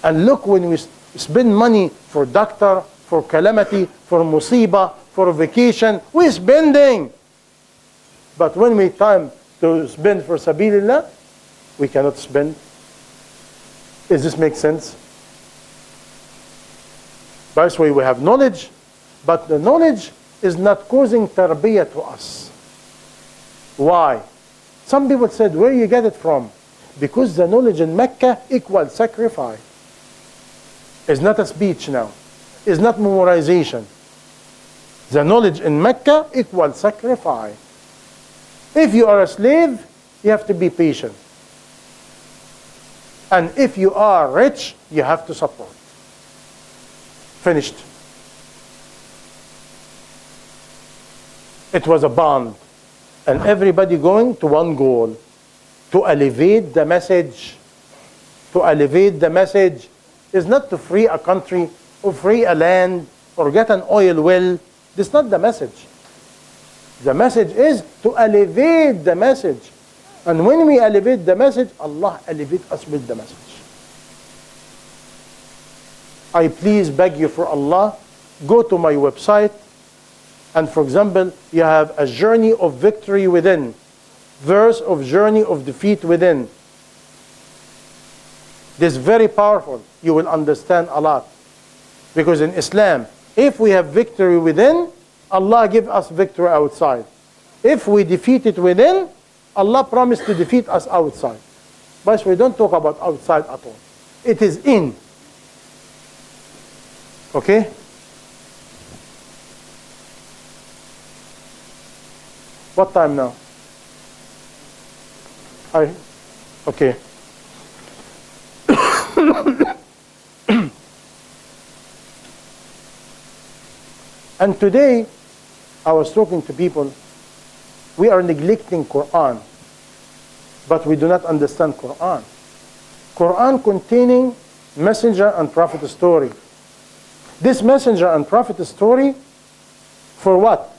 And look, when we spend money for doctor, for calamity, for musibah, for vacation, we're spending. But when we time to spend for sabilillah, we cannot spend. Does this make sense? That's why we have knowledge, but the knowledge is not causing tarbiyah to us. Why? Some people said, where you get it from? Because the knowledge in Mecca equals sacrifice. It's not a speech now. It's not memorization. The knowledge in Mecca equals sacrifice. If you are a slave, you have to be patient. And if you are rich, you have to support. Finished. It was a bond. And everybody going to one goal. To elevate the message. To elevate the message is not to free a country or free a land or get an oil well. That's not the message. The message is to elevate the message. And when we elevate the message, Allah elevates us with the message. I please beg you for Allah, go to my website, and for example, you have a journey of victory within, verse of journey of defeat within. This is very powerful. You will understand a lot. Because in Islam, if we have victory within, Allah give us victory outside. If we defeat it within, Allah promised to defeat us outside. But we don't talk about outside at all. It is in. Okay? What time now? Okay. And today, I was talking to people, we are neglecting Quran, but we do not understand Quran. Quran containing messenger and prophet story. This messenger and prophet story, for what?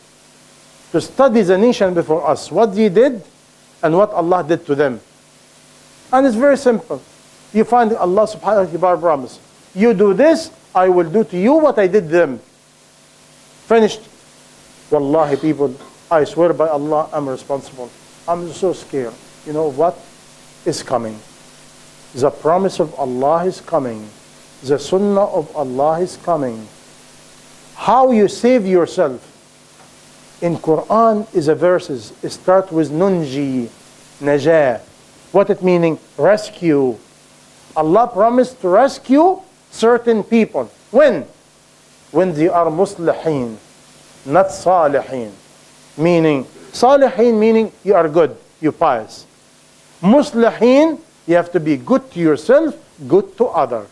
To study the nation before us, what they did and what Allah did to them. And it's very simple. You find Allah subhanahu wa ta'ala promise, you do this, I will do to you what I did them. Finished. Wallahi people, I swear by Allah, I'm responsible. I'm so scared. You know what is coming? The promise of Allah is coming. The sunnah of Allah is coming. How you save yourself? In Quran is a verses. It starts with nunji, najah. What it meaning? Rescue. Allah promised to rescue certain people. When? When they are muslihin, not salihin. Meaning, salihin meaning you are good, you pious. Muslihin, you have to be good to yourself, good to others.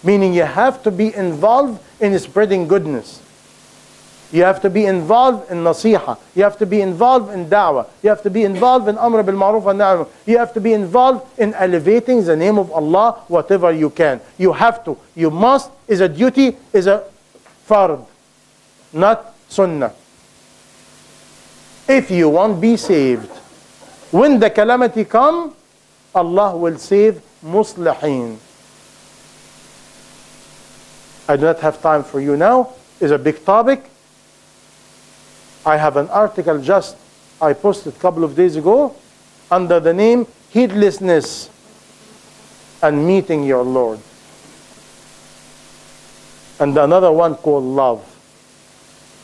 Meaning you have to be involved in spreading goodness. You have to be involved in nasiha. You have to be involved in da'wah. You have to be involved in amr bil ma'ruf wa nahy. You have to be involved in elevating the name of Allah whatever you can. You have to. You must. Is a duty, is a fard, not sunnah. If you want to be saved, when the calamity come, Allah will save muslihin. I do not have time for you now. It's a big topic. I have an article just I posted a couple of days ago under the name Heedlessness and Meeting Your Lord. And another one called Love,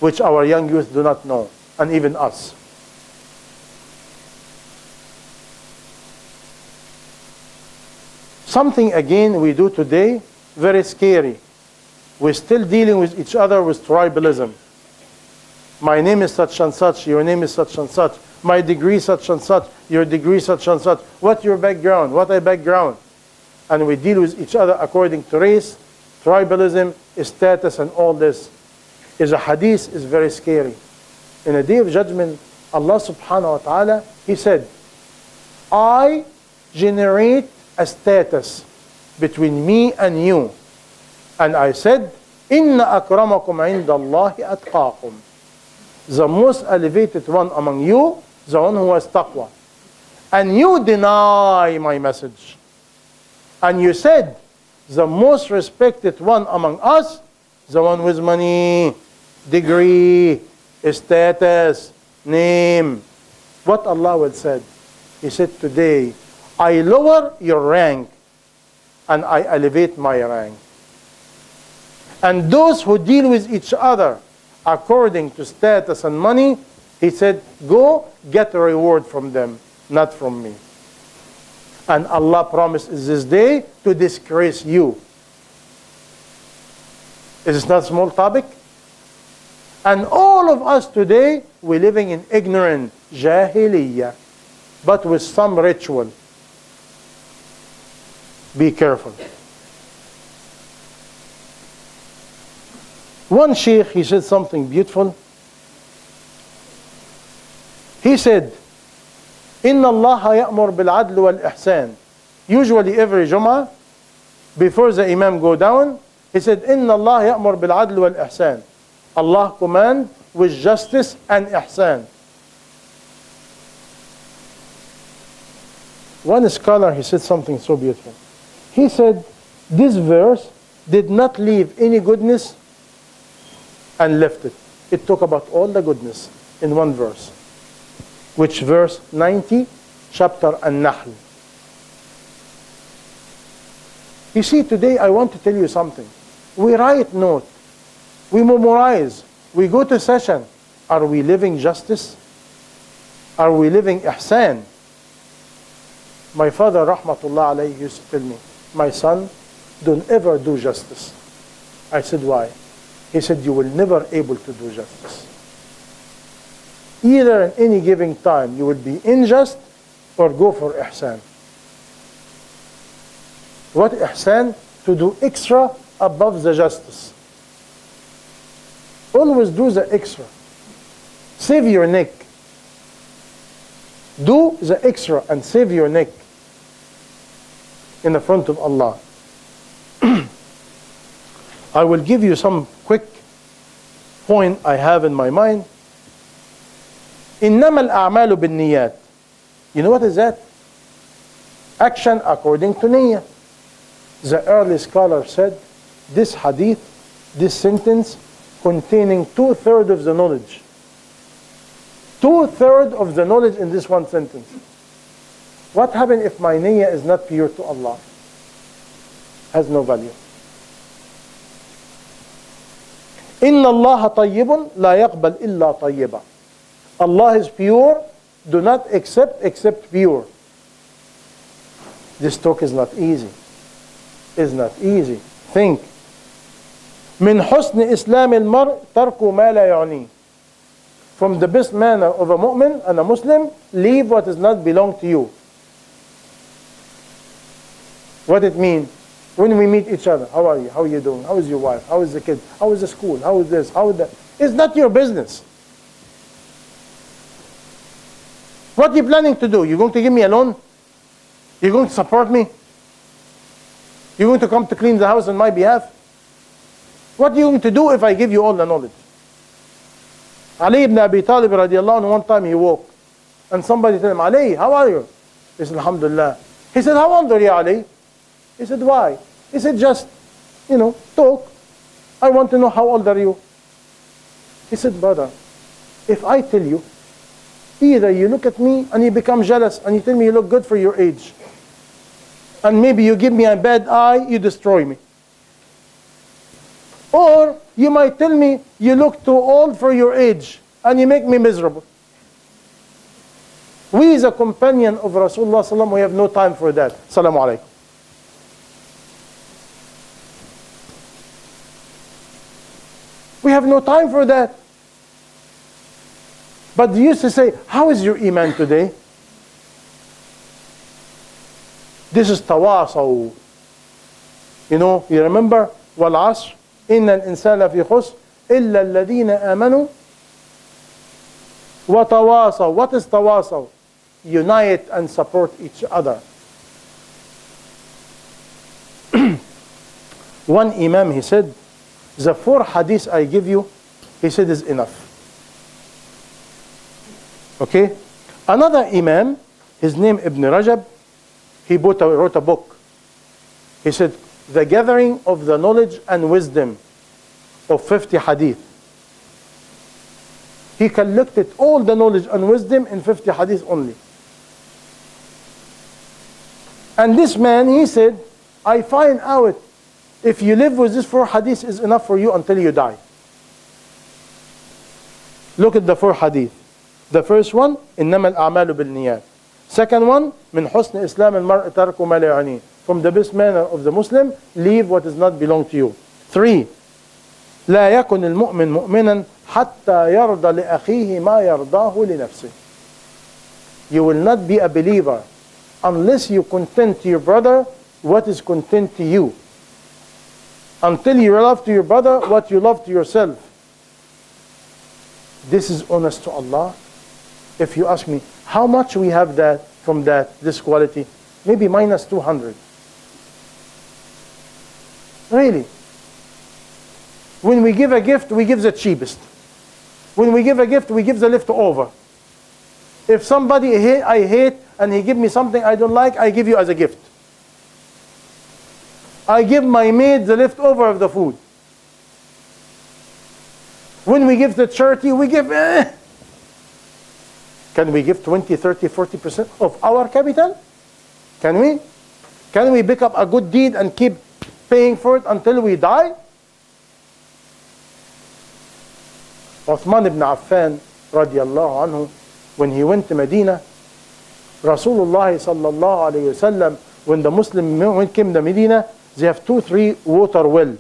which our young youth do not know, and even us. Something again we do today, very scary. We're still dealing with each other with tribalism. My name is such and such, your name is such and such. My degree such and such, your degree such and such. What's your background? What a background? And we deal with each other according to race, tribalism, status, and all this. Is a hadith is very scary. In a day of judgment, Allah subhanahu wa ta'ala, He said, I generate a status between me and you. And I said, Inna akramakum inda Allahi atqakum. The most elevated one among you, the one who has taqwa. And you deny my message. And you said, the most respected one among us, the one with money, degree, status, name. What Allah would said? He said, today, I lower your rank and I elevate my rank. And those who deal with each other according to status and money, He said, go get a reward from them, not from me. And Allah promised this day to disgrace you. Is this not a small topic? And all of us today, we're living in ignorant jahiliyyah, but with some ritual. Be careful. One sheikh, he said something beautiful. He said, إِنَّ اللَّهَ يَأْمُرْ بِالْعَدْلِ وَالْإِحْسَانِ. Usually every Jum'ah, before the Imam go down, he said, إِنَّ اللَّهَ يَأْمُرْ بِالْعَدْلِ وَالْإِحْسَانِ. Allah command with justice and ihsan. One scholar, he said something so beautiful. He said, this verse did not leave any goodness and left it. It talked about all the goodness in one verse. Which verse? 90, chapter An-Nahl. You see, today I want to tell you something. We write note. We memorize. We go to session. Are we living justice? Are we living ihsan? My father, rahmatullah alayhi, used to tell me, my son, don't ever do justice. I said, why? He said, you will never able to do justice. Either in any given time, you will be unjust or go for ihsan. What ihsan? To do extra above the justice. Always do the extra. Save your neck. Do the extra and save your neck in the front of Allah. I will give you some quick point I have in my mind. إنما الأعمال بالنيات. You know what is that? Action according to niyyah. The early scholar said, this hadith, this sentence, containing 2/3 of the knowledge. 2/3 of the knowledge in this one sentence. What happens if my niyyah is not pure to Allah? Has no value. إِنَّ اللَّهَ طَيِّبٌ لَا يَقْبَلْ إِلَّا طَيِّبًا. Allah is pure, do not accept except pure. This talk is not easy. Is not easy. Think. من حسن إسلام المرء ترك ما لا يعنيه. From the best manner of a mu'min and a Muslim, leave what does not belong to you. What it means? When we meet each other, how are you? How are you doing? How is your wife? How is the kid? How is the school? How is this? How is that? It's not your business. What are you planning to do? You're going to give me a loan? You're going to support me? You're going to come to clean the house on my behalf? What are you going to do if I give you all the knowledge? Ali ibn Abi Talib radiallahu anhu, one time he woke and somebody told him, Ali, how are you? He said, Alhamdulillah. He said, how old are you, Ali? He said, why? He said, just, talk. I want to know how old are you? He said, brother, if I tell you, either you look at me and you become jealous and you tell me you look good for your age, and maybe you give me a bad eye, you destroy me. Or you might tell me you look too old for your age and you make me miserable. We as a companion of Rasulullah sallam, we have no time for that. Assalamu alaikum. We have no time for that. But they used to say, how is your iman today? This is tawasaw. You remember? وَالْعَصْرِ إِنَّ الْإِنسَانَ لَفِي خُسْرٍ إِلَّا الَّذِينَ آمَنُوا وَتَوَاصَوْا. What is tawasaw? Unite and support each other. One imam, he said, the 4 hadiths I give you, he said, is enough. Okay? Another imam, his name Ibn Rajab, he wrote a book. He said, the gathering of the knowledge and wisdom of 50 hadith. He collected all the knowledge and wisdom in 50 hadith only. And this man, he said, I find out if you live with this 4 hadith is enough for you until you die. Look at the 4 hadith. The first one, إنما الأعمال بالنيات. Second one, من حسن إسلام المرء ترك ما لا يعنيه. From the best manner of the Muslim, leave what does not belong to you. 3, لا يكن المؤمن مؤمنا حتى يرضى لأخيه ما يرضاه لنفسه. You will not be a believer unless you content to your brother what is content to you. Until you love to your brother what you love to yourself. This is honest to Allah. If you ask me, how much we have that from this quality? Maybe minus 200. Really. When we give a gift, we give the cheapest. When we give a gift, we give the leftover. If somebody I hate and he give me something I don't like, I give you as a gift. I give my maid the leftover of the food. When we give the charity, we give... Can we give 20, 30, 40% of our capital? Can we? Can we pick up a good deed and keep paying for it until we die? Uthman ibn Affan radiallahu anhu, when he went to Medina, Rasulullah sallallahu alayhi wasallam, when the Muslim came to Medina, they have 2-3 water well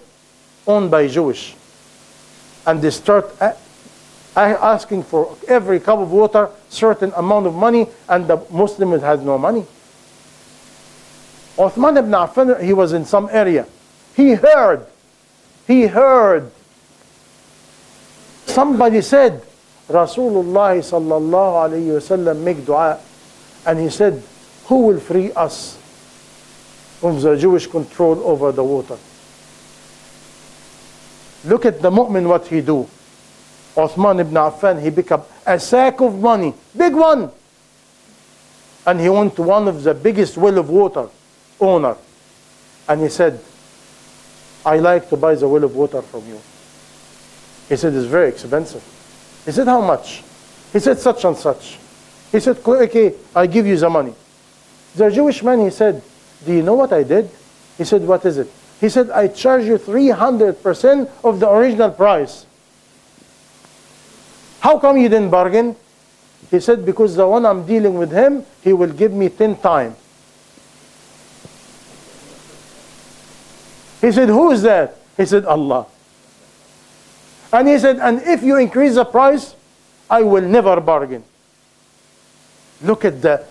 owned by Jewish. And they start asking for every cup of water certain amount of money, and the Muslim has no money. Uthman ibn Affan, he was in some area. He heard somebody said, Rasulullah sallallahu alayhi wasallam make dua. And he said, who will free us from the Jewish control over the water? Look at the mu'min, what he do. Uthman ibn Affan, he picked up a sack of money, big one. And he went to one of the biggest well of water owner. And he said, I like to buy the well of water from you. He said, it's very expensive. He said, how much? He said, such and such. He said, okay, I give you the money. The Jewish man, he said, do you know what I did? He said, what is it? He said, I charge you 300% of the original price. How come you didn't bargain? He said, because the one I'm dealing with him, he will give me 10 times. He said, who is that? He said, Allah. And he said, and if you increase the price, I will never bargain. Look at the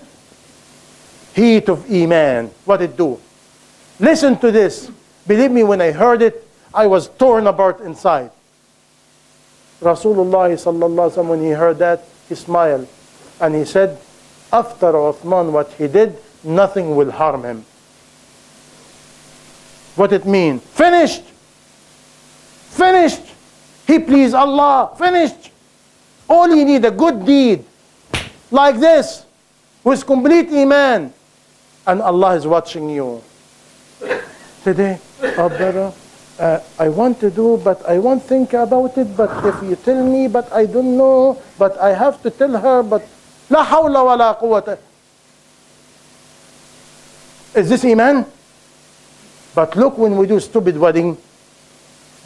heat of Iman, what it do. Listen to this. Believe me, when I heard it, I was torn apart inside. Rasulullah sallallahu alaihi wasallam, when he heard that, he smiled. And he said, after Uthman, what he did, nothing will harm him. What it mean? Finished. Finished. He pleased Allah. Finished. All you need, a good deed. Like this. With complete Iman. And Allah is watching you. Today, oh brother, I want to do, but I won't think about it. But if you tell me, but I don't know. But I have to tell her, but La hawla wa la quwwata. Is this Iman? But look, when we do stupid wedding,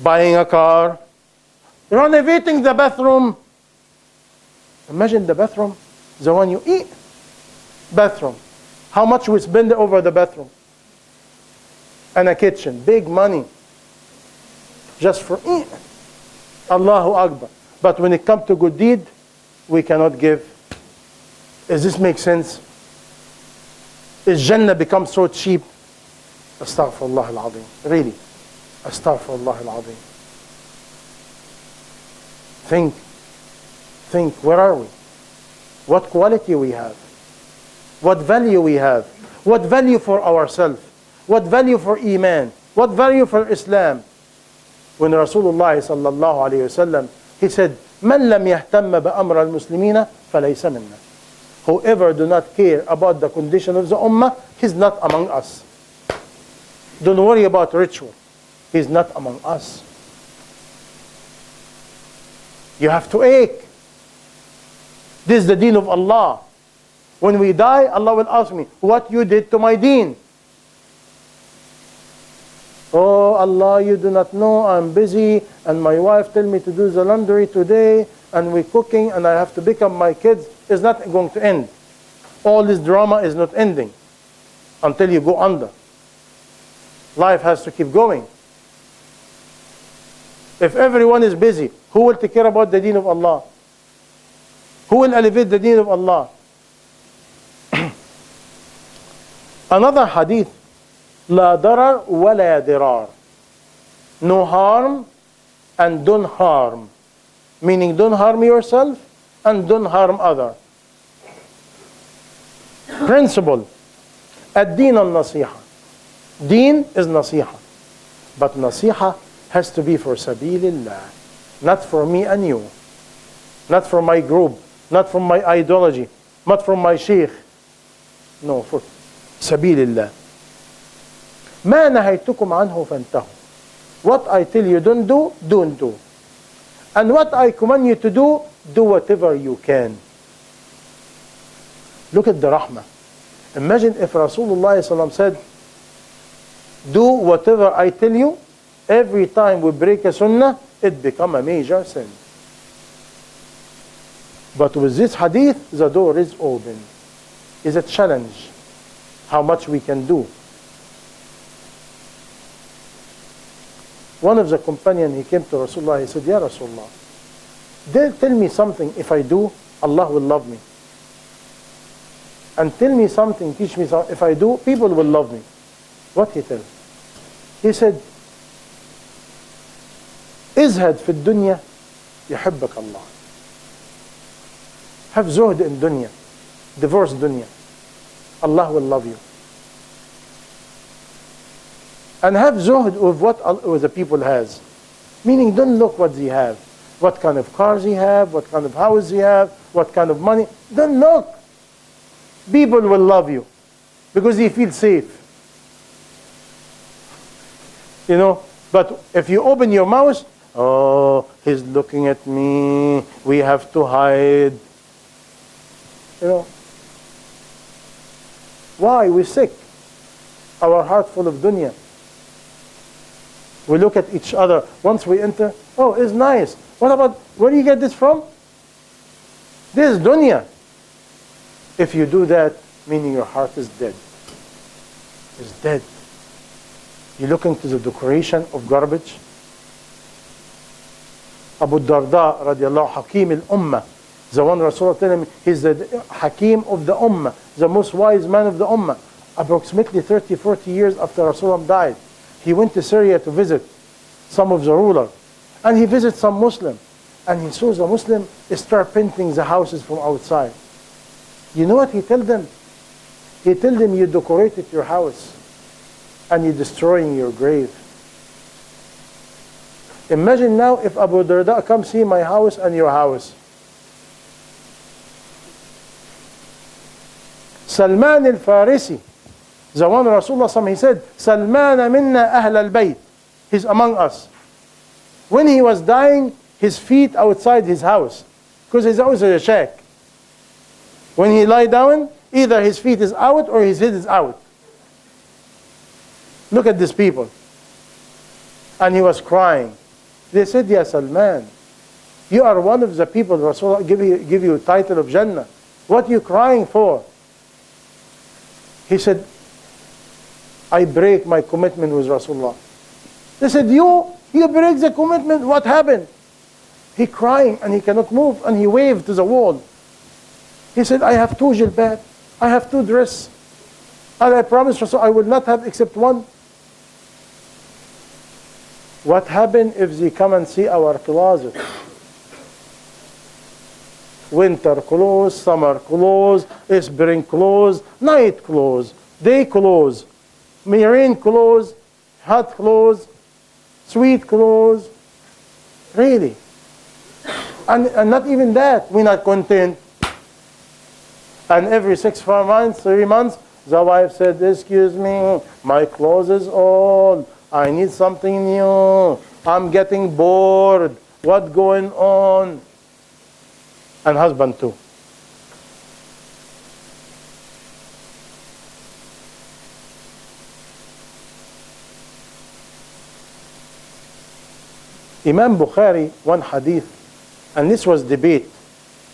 buying a car, renovating the bathroom. Imagine the bathroom, the one you eat. Bathroom. How much we spend over the bathroom? And a kitchen, big money. Just for eat. Allahu Akbar. But when it comes to good deed, we cannot give. Does this make sense? Is Jannah become so cheap? Astaghfirullah al-Azim. Really. Astaghfirullah al-Azim. Think, where are we? What quality we have? What value we have? What value for ourselves? What value for Iman? What value for Islam? When Rasulullah sallallahu alayhi wasallam, he said, "Man lam yahtamma ba'amr al-muslimina falaysa minna." Whoever do not care about the condition of the ummah, he's not among us. Don't worry about ritual. He's not among us. You have to ache. This is the deen of Allah. When we die, Allah will ask me, what you did to my deen? Oh Allah, you do not know, I'm busy, and my wife tell me to do the laundry today, and we're cooking, and I have to pick up my kids. It's not going to end. All this drama is not ending until you go under. Life has to keep going. If everyone is busy, who will take care about the deen of Allah? Who will elevate the deen of Allah? Another hadith, La darar wa la dirar. No harm and don't harm. Meaning don't harm yourself and don't harm others. Principle. Ad-din al-nasiha. Deen is nasiha. But nasiha has to be for sabilillah. Not for me and you. Not for my group. Not from my ideology. Not from my sheikh. No, for sabilillah. ما نهيتكم عنه فانتهوا. What I tell you don't do, don't do. And what I command you to do, do whatever you can. Look at the rahmah. Imagine if Rasulullah said, do whatever I tell you, every time we break a sunnah, it become a major sin. But with this hadith, the door is open. It's a challenge. How much we can do. One of the companions, he came to Rasulullah, he said, Ya Rasulullah, tell me something, if I do, Allah will love me. And tell me something, teach me something, if I do, people will love me. What he tells? He said, ازهد في الدنيا يحبك الله. Have zuhd in dunya. Divorce dunya. Allah will love you. And have zuhd of what the people has. Meaning, don't look what they have. What kind of cars he have, what kind of house he have, what kind of money. Don't look. People will love you because they feel safe. You know, but if you open your mouth, oh, he's looking at me, we have to hide. You know, why? We're sick. Our heart full of dunya. We look at each other. Once we enter, oh, it's nice. What about, where do you get this from? This is dunya. If you do that, meaning your heart is dead. It's dead. You look into the decoration of garbage. Abu Darda, radiallahu, Hakim al-Ummah. The one Rasulullah told him, he's the Hakim of the Ummah, the most wise man of the Ummah. Approximately 30, 40 years after Rasulullah died, he went to Syria to visit some of the rulers. And he visited some Muslim. And he saw the Muslim start painting the houses from outside. You know what he told them? He told them, you decorated your house and you're destroying your grave. Imagine now if Abu Darda comes see my house and your house. Salman al-Farisi, the one Rasulullah, he said, Salman minna ahl al-bayt. He's among us. When he was dying, his feet outside his house, because his house is a shack. When he lie down, either his feet is out or his head is out. Look at these people. And he was crying. They said, Ya Salman, you are one of the people Rasulullah give you a title of Jannah. What are you crying for? He said, I break my commitment with Rasulullah. They said, you break the commitment, what happened? He crying and he cannot move and he waved to the wall. He said, I have 2 jilbab, I have 2 dress, and I promised Rasulullah I will not have except one. What happened if they come and see our closet? Winter clothes, summer clothes, spring clothes, night clothes, day clothes, marine clothes, hot clothes, sweet clothes. Really. And not even that, we're not content. And every 4 months, 3 months, the wife said, excuse me, my clothes is old. I need something new. I'm getting bored. What's going on? And husband too. Imam Bukhari, one hadith, and this was debate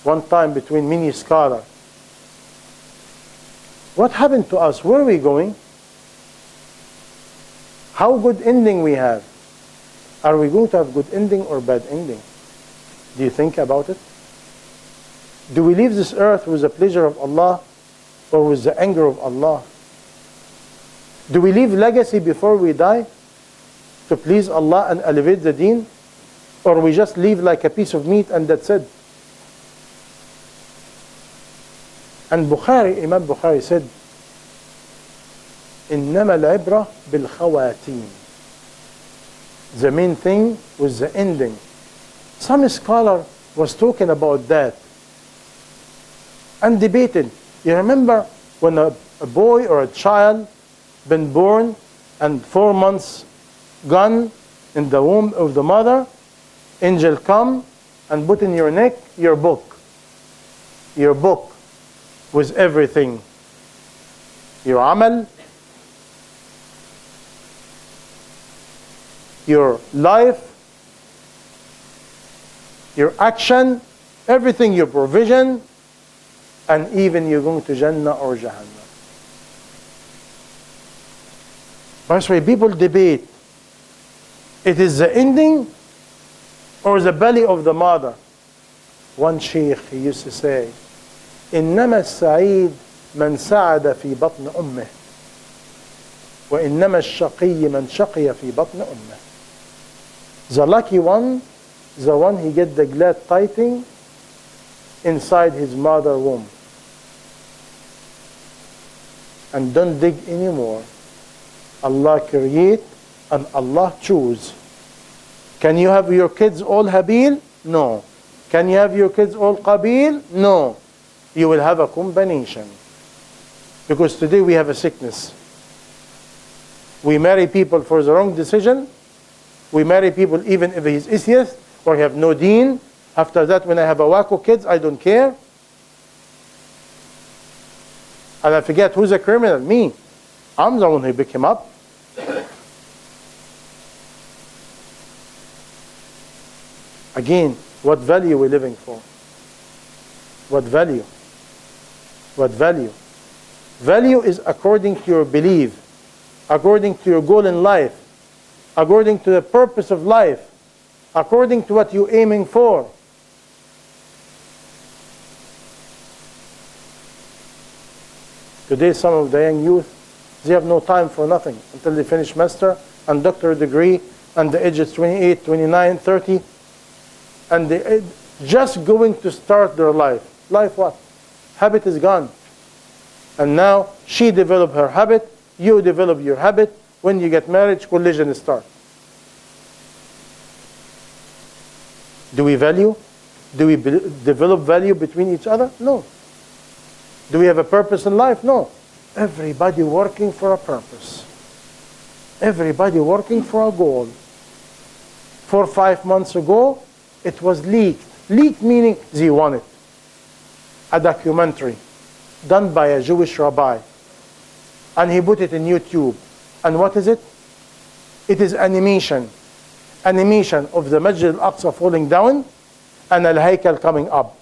one time between many scholars. What happened to us? Where are we going? How good ending we have? Are we going to have good ending or bad ending? Do you think about it? Do we leave this earth with the pleasure of Allah or with the anger of Allah? Do we leave legacy before we die to please Allah and elevate the deen? Or we just leave like a piece of meat and that's it? And Imam Bukhari said, إنما العبرة بالخواتيم. The main thing was the ending. Some scholar was talking about that and debated. You remember when a boy or a child been born and 4 months gone in the womb of the mother, angel come and put in your neck your book with everything, your amal, your life, your action, everything, your provision, and even you're going to Jannah or Jahannam. That's why people debate. It is the ending or the belly of the mother. One sheikh, he used to say, إنما السعيد من سعد في بطن أمه. وإنما الشقي من شقي في بطن أمه. The lucky one, the one he get the glad tidings inside his mother womb. And don't dig anymore. Allah create and Allah choose. Can you have your kids all Habil? No. Can you have your kids all Qabil? No. You will have a combination. Because today we have a sickness. We marry people for the wrong decision. We marry people even if he's atheist or he have no deen. After that, when I have a wacko kids, I don't care. And I forget who's a criminal? Me. I'm the one who picked him up. Again, what value are we living for? What value? What value? Value is according to your belief, according to your goal in life, according to the purpose of life, according to what you're aiming for. Today, some of the young youth, they have no time for nothing until they finish master and doctorate degree, and the age is 28, 29, 30, and they just going to start their life. Life what? Habit is gone. And now she developed her habit, you develop your habit. When you get married, collision starts. Do we value? Do we develop value between each other? No. Do we have a purpose in life? No. Everybody working for a purpose. Everybody working for a goal. 4 or 5 months ago, it was leaked. Leaked meaning they won it. A documentary done by a Jewish rabbi. And he put it in YouTube. And what is it? It is animation. Animation of the Masjid al-Aqsa falling down and Al-Haykal coming up.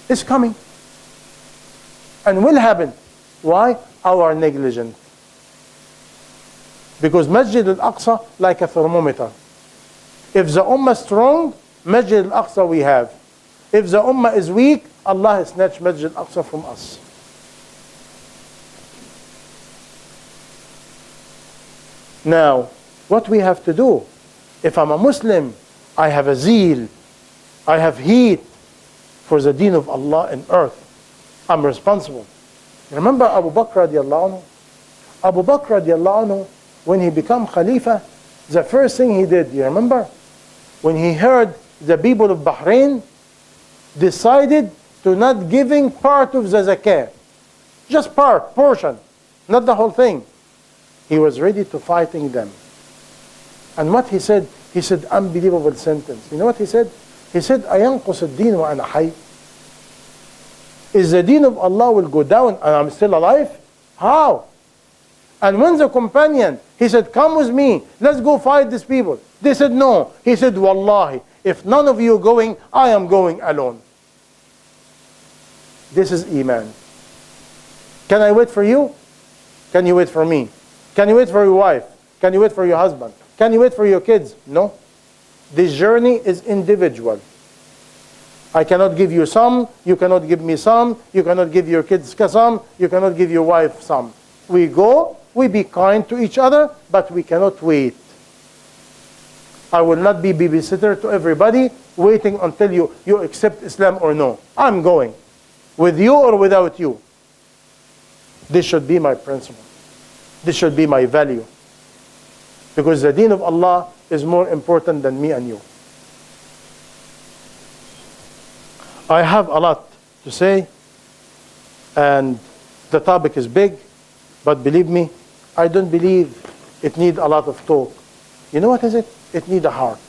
It's coming. And will happen. Why? Our negligence. Because Masjid al-Aqsa like a thermometer. If the Ummah is strong, Masjid al-Aqsa we have. If the Ummah is weak, Allah has snatched Masjid al-Aqsa from us. Now, what we have to do, if I'm a Muslim, I have a zeal, I have heat for the deen of Allah in earth. I'm responsible. Remember Abu Bakr radiallahu anhu? Abu Bakr radiallahu anhu, when he became Khalifa, the first thing he did, you remember? When he heard the people of Bahrain decided to not giving part of the zakah. Just part, portion, not the whole thing. He was ready to fighting them. And what he said unbelievable sentence. You know what he said? He said, أَيَنْقُصُ الدِّينُ وَأَنَا حَيٍّ. Is the deen of Allah will go down and I'm still alive? How? And when the companion, he said, come with me, let's go fight these people. They said, no. He said, Wallahi, if none of you are going, I am going alone. This is Iman. Can I wait for you? Can you wait for me? Can you wait for your wife? Can you wait for your husband? Can you wait for your kids? No. This journey is individual. I cannot give you some, you cannot give me some, you cannot give your kids some, you cannot give your wife some. We go, we be kind to each other, but we cannot wait. I will not be babysitter to everybody, waiting until you accept Islam or no. I'm going. With you or without you. This should be my principle. This should be my value. Because the deen of Allah is more important than me and you. I have a lot to say, and the topic is big, but believe me, I don't believe it needs a lot of talk. You know what is it? It needs a heart.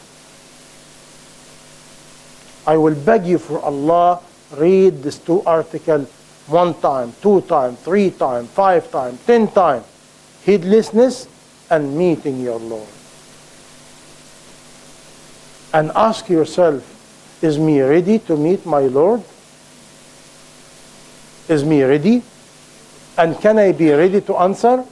I will beg you for Allah, read these 2 articles 1 time, 2 times, 3 times, 5 times, 10 times. Heedlessness and meeting your Lord. And ask yourself, is me ready to meet my Lord? Is me ready? And can I be ready to answer?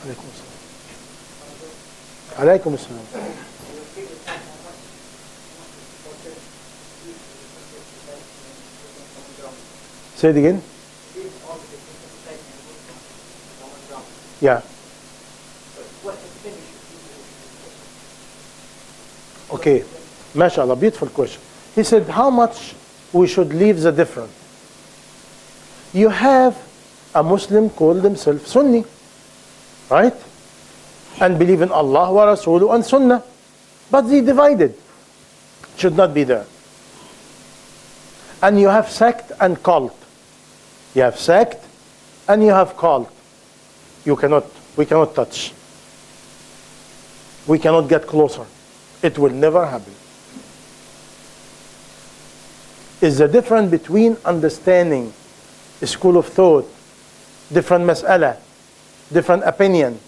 Alaykum assalam. Alaykum assalam. Say it again. Yeah. Okay. MashaAllah, beautiful question. He said, how much we should leave the different? You have a Muslim called himself Sunni, right? And believe in Allah wa Rasuluhu and Sunnah. But they divided. Should not be there. And you have sect and cult. You have sect and you have cult. We cannot touch. We cannot get closer. It will never happen. Is the difference between understanding a school of thought, different mas'ala, different opinion.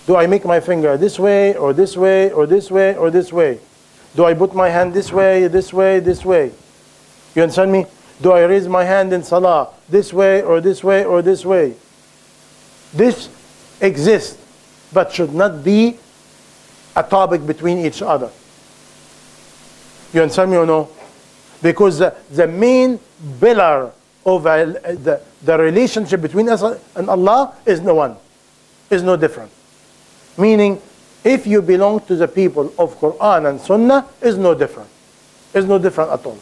Do I make my finger this way, or this way, or this way, or this way? Do I put my hand this way, this way, this way? You understand me? Do I raise my hand in salah this way, or this way, or this way? This exists, but should not be a topic between each other. You understand me or no? Because the main pillar of the relationship between us and Allah is no one, is no different. Meaning, if you belong to the people of Quran and Sunnah, is no different. Is no different at all.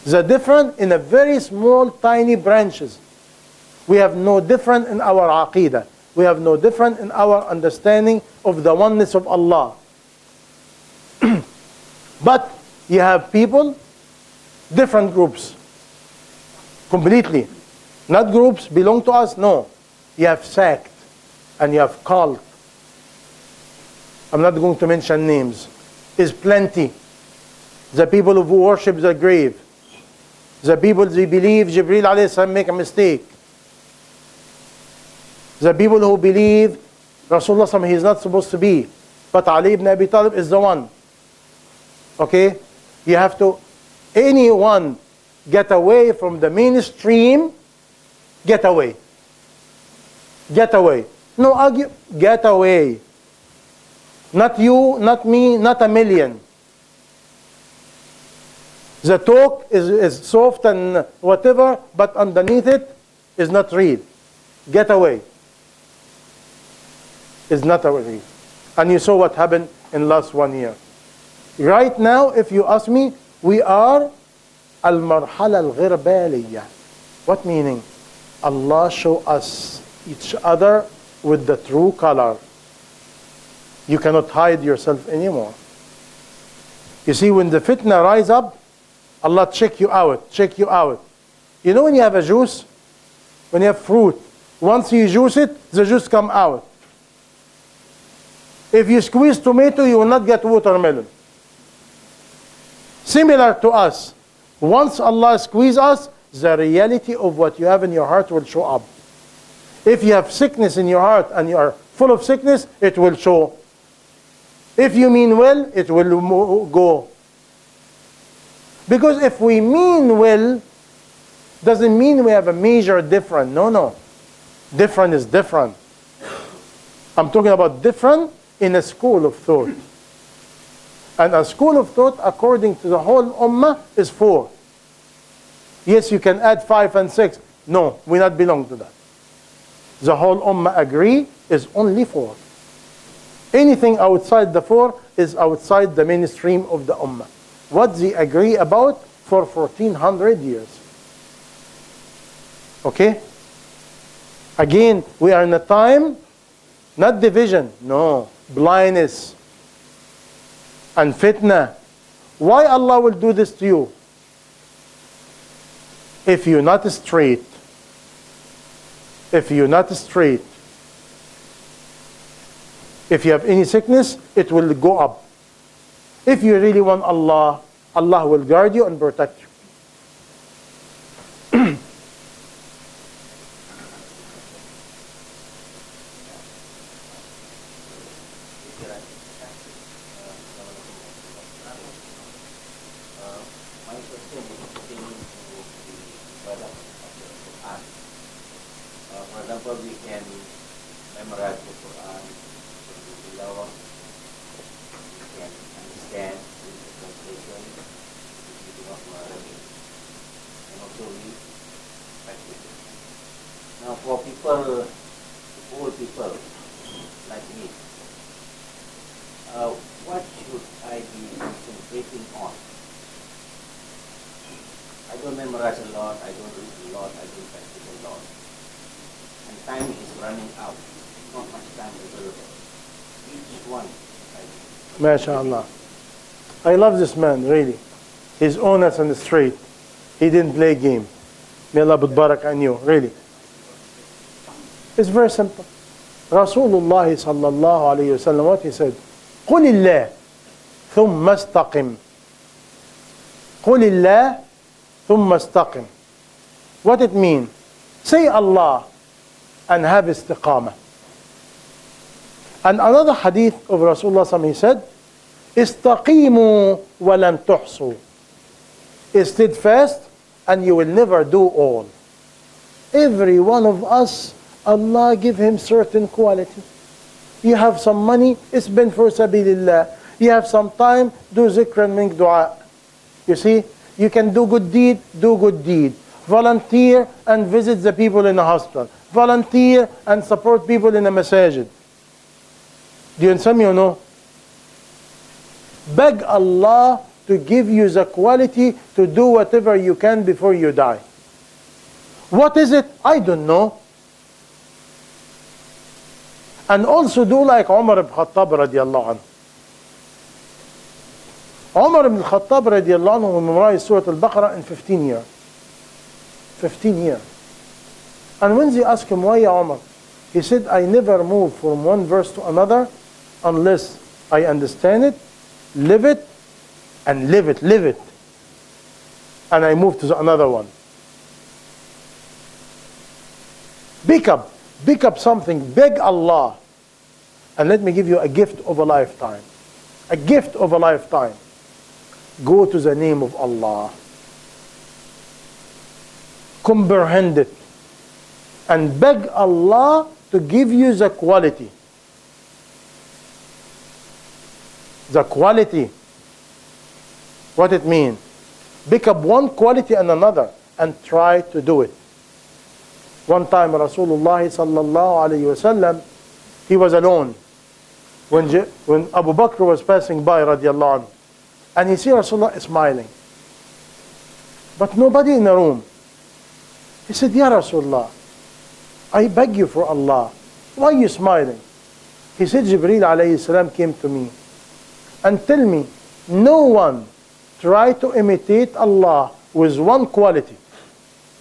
The different in a very small, tiny branches. We have no different in our aqidah. We have no different in our understanding of the oneness of Allah. But you have people, different groups, completely. Not groups belong to us, no. You have sect and you have cult. I'm not going to mention names. Is plenty. The people who worship the grave. The people who believe Jibreel alayhi salam make a mistake. The people who believe Rasulullah sallam, he is not supposed to be, but Ali ibn Abi Talib is the one. Okay? You have to, anyone get away from the mainstream, get away. Get away. No argue, get away. Not you, not me, not a million. The talk is soft and whatever, but underneath it is not real. Get away. Is not real. And you saw what happened in last 1 year. Right now, if you ask me, we are al-marhala al-ghirbaliyya. What meaning? Allah show us each other with the true color. You cannot hide yourself anymore. You see, when the fitna rise up, Allah check you out, check you out. You know when you have a juice, when you have fruit, once you juice it, the juice come out. If you squeeze tomato, you will not get watermelon. Similar to us. Once Allah squeeze us, the reality of what you have in your heart will show up. If you have sickness in your heart and you are full of sickness, it will show. If you mean well, it will go. Because if we mean well, doesn't mean we have a major difference. No, no. Different is different. I'm talking about different in a school of thought. And a school of thought, according to the whole ummah, is 4. Yes, you can add 5 and 6. No, we not belong to that. The whole ummah agree is only 4. Anything outside the 4 is outside the mainstream of the ummah. What they agree about for 1400 years. Okay? Again, we are in a time, not division, no, blindness and fitna. Why Allah will do this to you? If you're not straight, if you're not straight, if you have any sickness, it will go up. If you really want Allah, Allah will guard you and protect you. For example, we can memorize the Quran, you can tilawah, you can understand the translation if you do not know Arabic, and also read, practice it. Now for people, old people like me, what should I be concentrating on? I don't memorize a lot, I don't read a lot, I don't practice a lot. And time is running out. Not much time available. Each one. MashaAllah. I love this man, really. He's honest and straight. He didn't play game. May Allah put barakah on you, really. It's very simple. Rasulullah sallallahu alayhi wa sallam, what he said? قُلِ اللَّهِ ثُمَّ اسْتَقِمْ قُلِ اللَّهِ ثُمَّ اسْتَقِمْ. What it means? Say Allah and have istiqamah. And another hadith of Rasulullah sallallahu he said, istaqimu wa lan tuhsu. Steadfast and you will never do all. Every one of us, Allah give him certain quality. You have some money, spend for sabilillah. You have some time, do zikr and make dua. You see, you can do good deed, do good deed. Volunteer and visit the people in the hospital. Volunteer and support people in the masajid. Do you understand me or no? Beg Allah to give you the quality to do whatever you can before you die. What is it? I don't know. And also do like Umar ibn Khattab radiallahu anhu. Umar ibn Khattab radiallahu anhu memorized Surah Al-Baqarah in 15 years. 15 years. And when they asked him, why ya Umar? He said, I never move from one verse to another unless I understand it, live it, and live it. And I move to another one. Pick up something, beg Allah. And let me give you a gift of a lifetime. A gift of a lifetime. Go to the name of Allah. Comprehend it. And beg Allah to give you the quality. The quality. What it means? Pick up one quality and another and try to do it. One time Rasulullah sallallahu alayhi wa sallam, he was alone. When Abu Bakr was passing by radiallahu anhu, and he see Rasulullah smiling. But nobody in the room. He said, Ya Rasulullah, I beg you for Allah, why are you smiling? He said, Jibreel alayhi salam came to me and tell me, no one try to imitate Allah with one quality.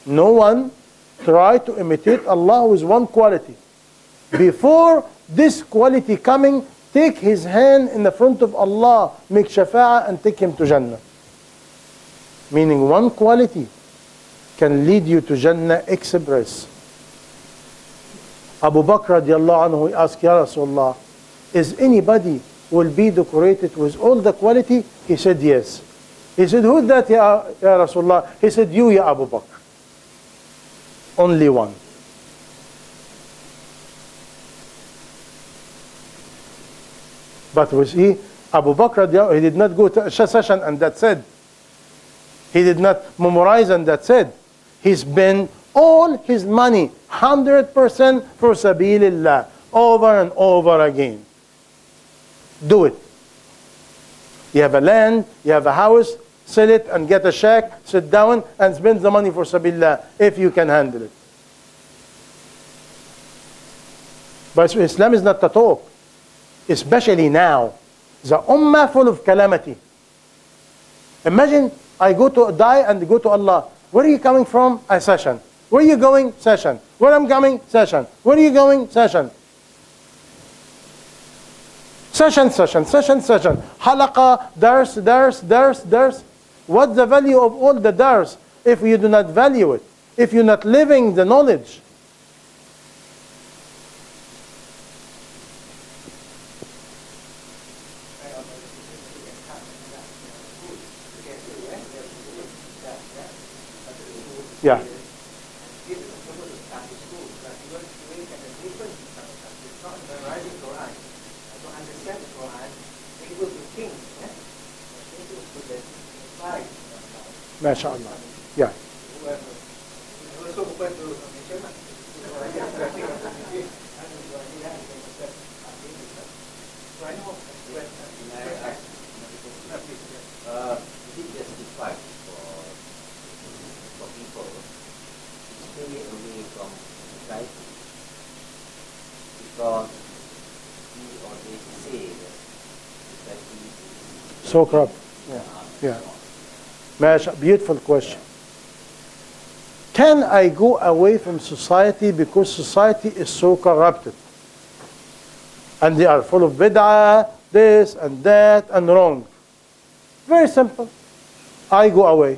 No one try to imitate Allah with one quality. Before this quality coming, take his hand in the front of Allah, make shafa'ah and take him to Jannah. Meaning one quality can lead you to Jannah express. Abu Bakr radiallahu anhu, he asked, Ya Rasulullah, is anybody will be decorated with all the quality? He said, yes. He said, who's that, Ya Rasulullah? He said, you, Ya Abu Bakr. Only one. But we see, Abu Bakr, he did not go to a session and that's it. He did not memorize and that's it. He spent all his money, 100% for sabilillah, over and over again. Do it. You have a land, you have a house, sell it and get a shack, sit down and spend the money for sabilillah if you can handle it. But Islam is not to talk. Especially now. The ummah full of calamity. Imagine I go to die and go to Allah. Where are you coming from? A session. Where are you going? Session. Where I'm coming? Session. Where are you going? Session. Session. Halaqa, dars. What's the value of all the dars if you do not value it? If you're not living the knowledge? Yeah. MashaAllah. Yeah. Is it justified for people to stay away from society because he or they say that society is So corrupt. Yeah. Masha, beautiful question. Can I go away from society because society is so corrupted? And they are full of bid'ah, this and that, and wrong. Very simple. I go away.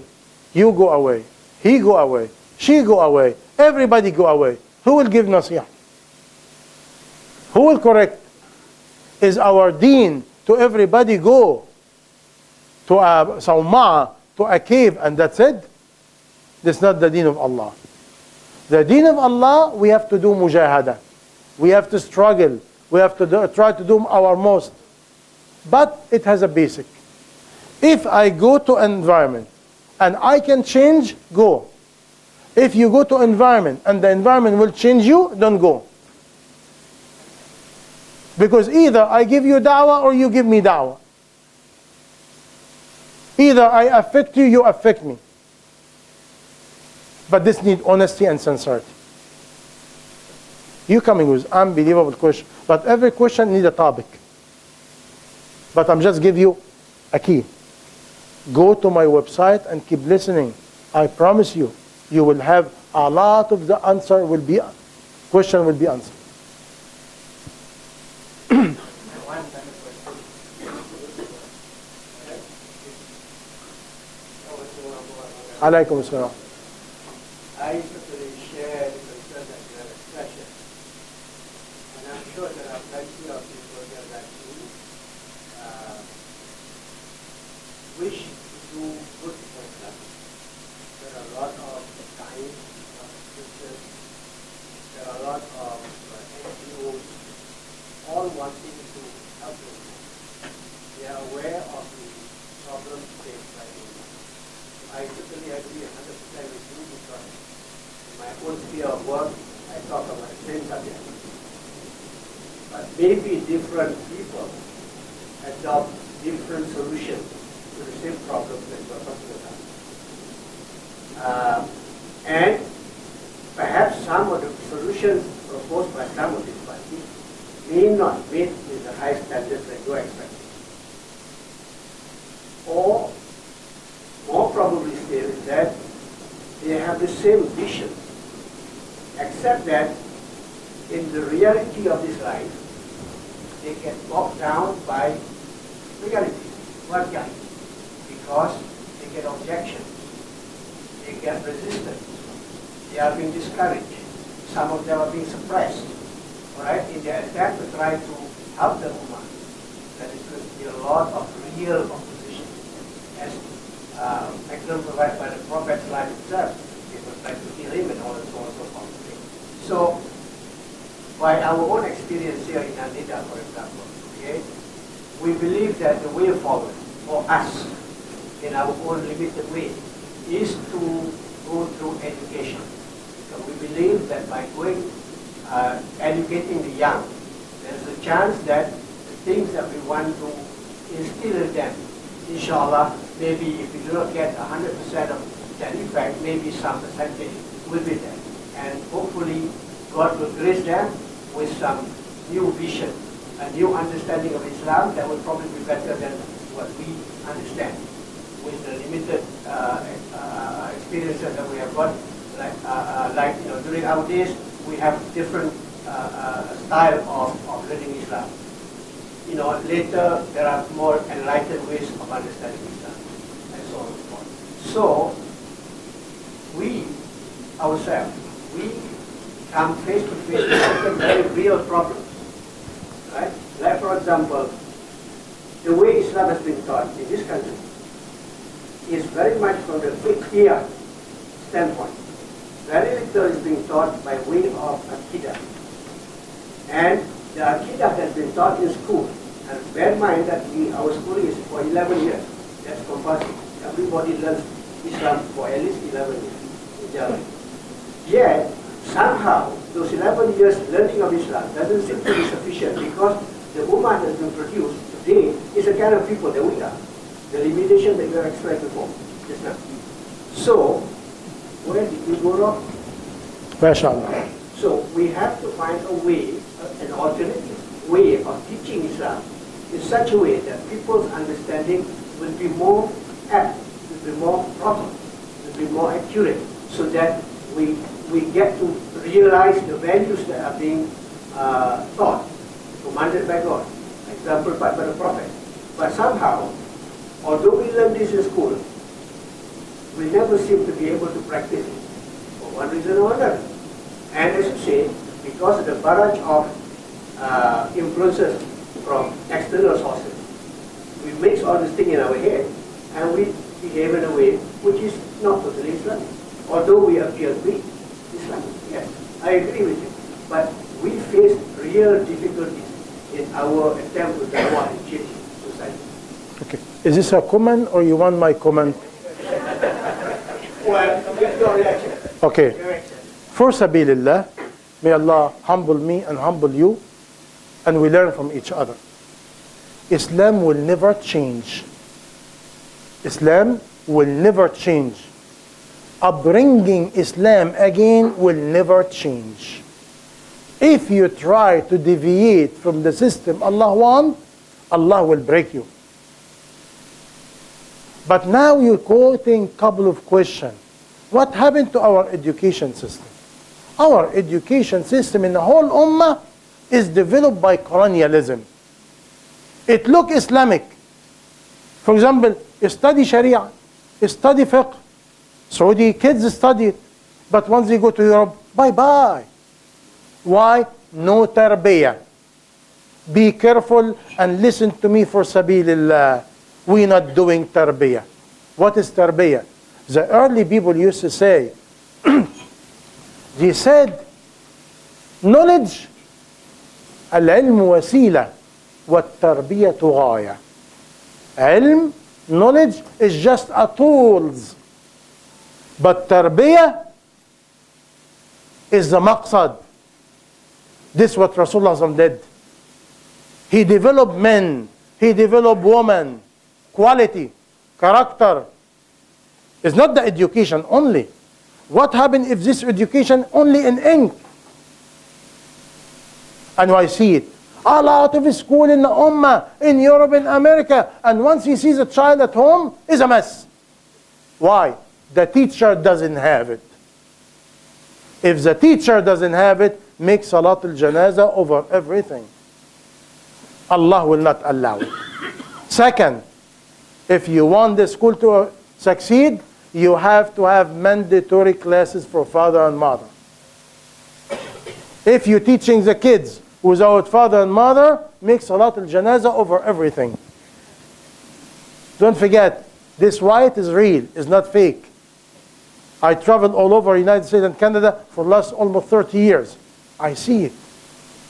You go away. He go away. She go away. Everybody go away. Who will give nasihah? Who will correct? Is our deen to everybody go to a sawma'a, to a cave, and that's it? That's not the deen of Allah. The deen of Allah, we have to do mujahada. We have to struggle. We have to try to do our most. But it has a basic. If I go to an environment and I can change, go. If you go to environment and the environment will change you, don't go. Because either I give you da'wah or you give me da'wah. Either I affect you, you affect me. But this needs honesty and sincerity. You coming with unbelievable question, but every question needs a topic. But I'm just give you a key. Go to my website and keep listening. I promise you, you will have a lot of the question will be answered. Alaikum assalam. I certainly share the concern that you have expression. And I'm sure there are plenty of people here that do wish to do good for Islam. There are a lot of kind, a lot of Christians, there are a lot of NGOs, all wanting to help them. They are aware of the problems faced by the Islam. I totally agree 100% with you because in my own sphere of work, I talk about the same subject. But maybe different people adopt different solutions to the same problem that we're talking about. And perhaps some of the solutions proposed by some of these parties may not meet with the high standards that you're expecting. Or more probably still is that they have the same vision, except that in the reality of this life, they get bogged down by reality, Wacana, because they get objections, they get resistance, they are being discouraged, some of them are being suppressed, all right, in their attempt to try to help the Ummah. That is going to be a lot of real opposition, as example provided by the Prophet's life itself. People try to kill him and all and so on and so forth. So, by our own experience here in Nidaa, for example, okay, we believe that the way forward for us, in our own limited way, is to go through education. So we believe that by going, educating the young, there's a chance that the things that we want to instill in them, inshallah, maybe if we do not get 100% of that effect, maybe some percentage will be there. And hopefully God will grace them with some new vision, a new understanding of Islam that will probably be better than what we understand. With the limited experiences that we have got, like during our days, we have different style of learning Islam. Later there are more enlightened ways of understanding Islam, and so on and so forth. So, we ourselves, we come face to face with certain very real problems, right? Like for example, the way Islam has been taught in this country is very much from the fiqhiyah standpoint. Very little is being taught by way of Aqidah. And the Aqidah has been taught in school. And bear in mind that our schooling is for 11 years. That's compulsory. Everybody learns Islam for at least 11 years in Germany. Yet, somehow, those 11 years learning of Islam doesn't seem to be sufficient because the Ummah that's been produced today is the kind of people that we are. The limitation that you have explained before, just now. So, where did we go wrong? MashaAllah. So, we have to find a way, an alternative way of teaching Islam in such a way that people's understanding will be more apt, will be more proper, will be more accurate, so that we get to realize the values that are being taught, commanded by God, exemplified by the Prophet. But somehow, although we learn this in school, we never seem to be able to practice it for one reason or another. And as you say, because of the barrage of influences from external sources, we mix all this thing in our head and we behave in a way which is not totally Islamic. Although we appear to be Islamic, yes, I agree with you. But we face real difficulties in our attempt to dawah and change society. Okay. Is this a comment or you want my comment? Well, your reaction. Okay. Your reaction. For Sabilillah, may Allah humble me and humble you, and we learn from each other. Islam will never change. Islam will never change. Upbringing Islam again will never change. If you try to deviate from the system Allah wants, Allah will break you. But now you're quoting a couple of questions. What happened to our education system? Our education system in the whole Ummah is developed by colonialism. It looks Islamic. For example, study Sharia, study fiqh. Saudi kids study it. But once they go to Europe, bye-bye. Why? No tarbiyah. Be careful and listen to me for Sabilillah. We're not doing tarbiyah. What is tarbiyah? The early people used to say, they said, knowledge, العلم وسيلة والتربية غاية. علم, knowledge is just a tools. But tarbiyah is the maqsad. This is what Rasulullah did. He developed men, he developed women, quality, character. It's not the education only. What happened if this education only in ink? And I see it. A lot of school in the Ummah, in Europe, in America, and once he sees a child at home, is a mess. Why? The teacher doesn't have it. If the teacher doesn't have it, make Salat al-Janaza over everything. Allah will not allow it. Second, if you want the school to succeed, you have to have mandatory classes for father and mother. If you're teaching the kids without father and mother, make Salat al-Janaza over everything. Don't forget, this right is real, it's not fake. I traveled all over the United States and Canada for the last almost 30 years. I see it.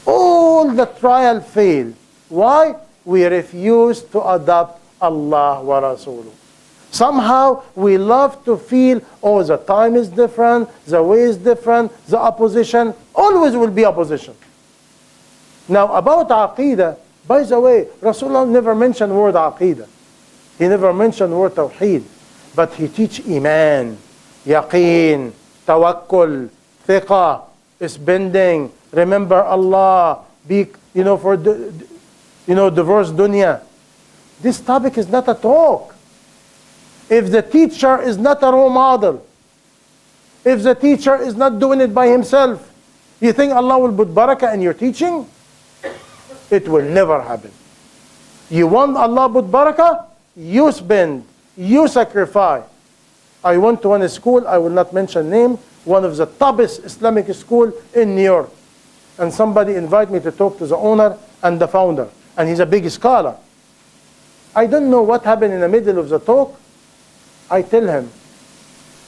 All the trial failed. Why? We refuse to adopt Allah wa Rasuluh. Somehow we love to feel, oh, the time is different, the way is different, the opposition, always will be opposition. Now about Aqidah, by the way, Rasulullah never mentioned the word Aqidah. He never mentioned the word Tawheed. But he teach Iman, Yaqeen, Tawakkul, Thiqa, spending, remember Allah, be, for diverse dunya. This topic is not a talk. If the teacher is not a role model, if the teacher is not doing it by himself, you think Allah will put barakah in your teaching? It will never happen. You want Allah put barakah? You spend, you sacrifice. I went to one school, I will not mention name, one of the toppest Islamic school in New York. And somebody invited me to talk to the owner and the founder. And he's a big scholar. I don't know what happened in the middle of the talk. I tell him.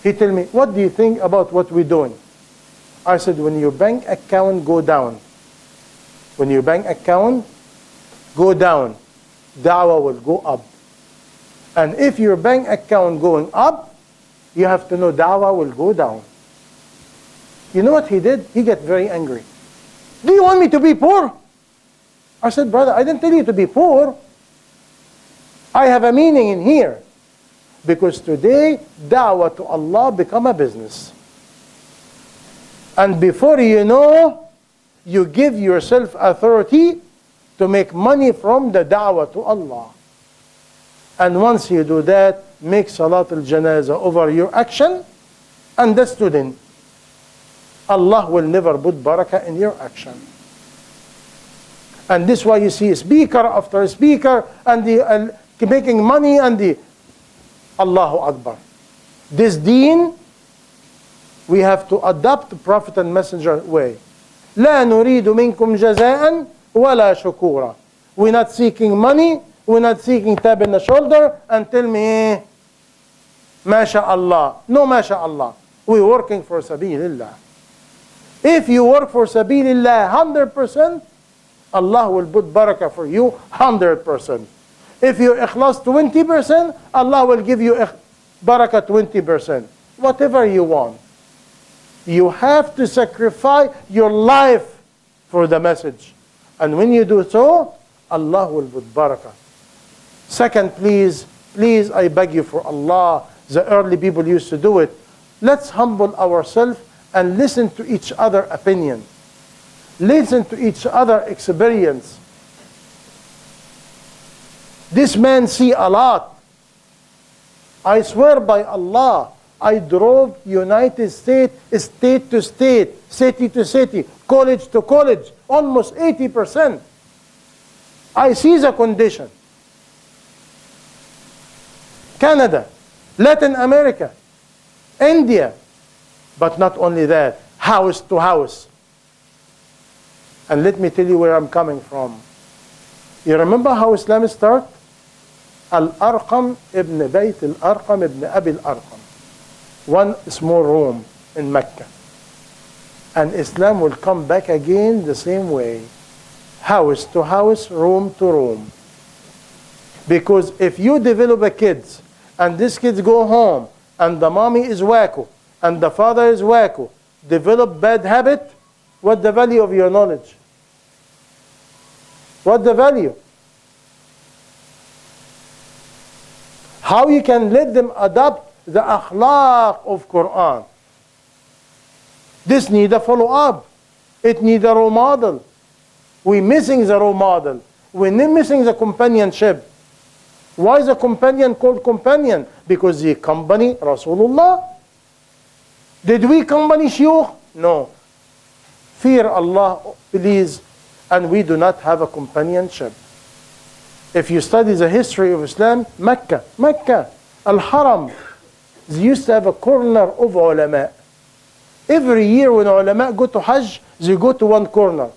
He tell me, what do you think about what we're doing? I said, when your bank account go down, when your bank account go down, da'wah will go up. And if your bank account going up, you have to know da'wah will go down. You know what he did? He got very angry. Do you want me to be poor? I said, brother, I didn't tell you to be poor. I have a meaning in here. Because today, da'wah to Allah become a business. And before you know, you give yourself authority to make money from the da'wah to Allah. And once you do that, make salat al-janazah over your action, and the student. Allah will never put barakah in your action. And this is why you see speaker after speaker, and the making money, and the Allahu Akbar. This deen, we have to adopt the Prophet and Messenger way. لا نريد منكم جزاء ولا شكورا. We're not seeking money, we're not seeking tap in the shoulder and tell me, MashaAllah. No, MashaAllah. We're working for Sabilillah. If you work for Sabilillah 100%, Allah will put barakah for you 100%. If you ikhlas 20%, Allah will give you barakah 20%. Whatever you want. You have to sacrifice your life for the message. And when you do so, Allah will put barakah. Second, please, I beg you for Allah, the early people used to do it. Let's humble ourselves and listen to each other's opinion. Listen to each other's experience. This man see a lot. I swear by Allah, I drove United States, state to state, city to city, college to college, almost 80%. I see the condition. Canada, Latin America, India, but not only that, house to house. And let me tell you where I'm coming from. You remember how Islam started? Al-Arqam ibn Bayt al-Arqam ibn Abi al-Arqam. One small room in Mecca. And Islam will come back again the same way. House to house, room to room. Because if you develop a kids, and these kids go home, and the mommy is wacko, and the father is wacko, develop bad habit, what's the value of your knowledge? What's the value? How you can let them adopt the akhlaq of Quran? This need a follow-up. It need a role model. We're missing the role model. We're missing the companionship. Why is the companion called companion? Because he accompany Rasulullah. Did we accompany Shuyukh? No. Fear Allah, please. And we do not have a companionship. If you study the history of Islam, Mecca, Al-Haram, they used to have a corner of ulama. Every year when ulama go to Hajj, they go to one corner.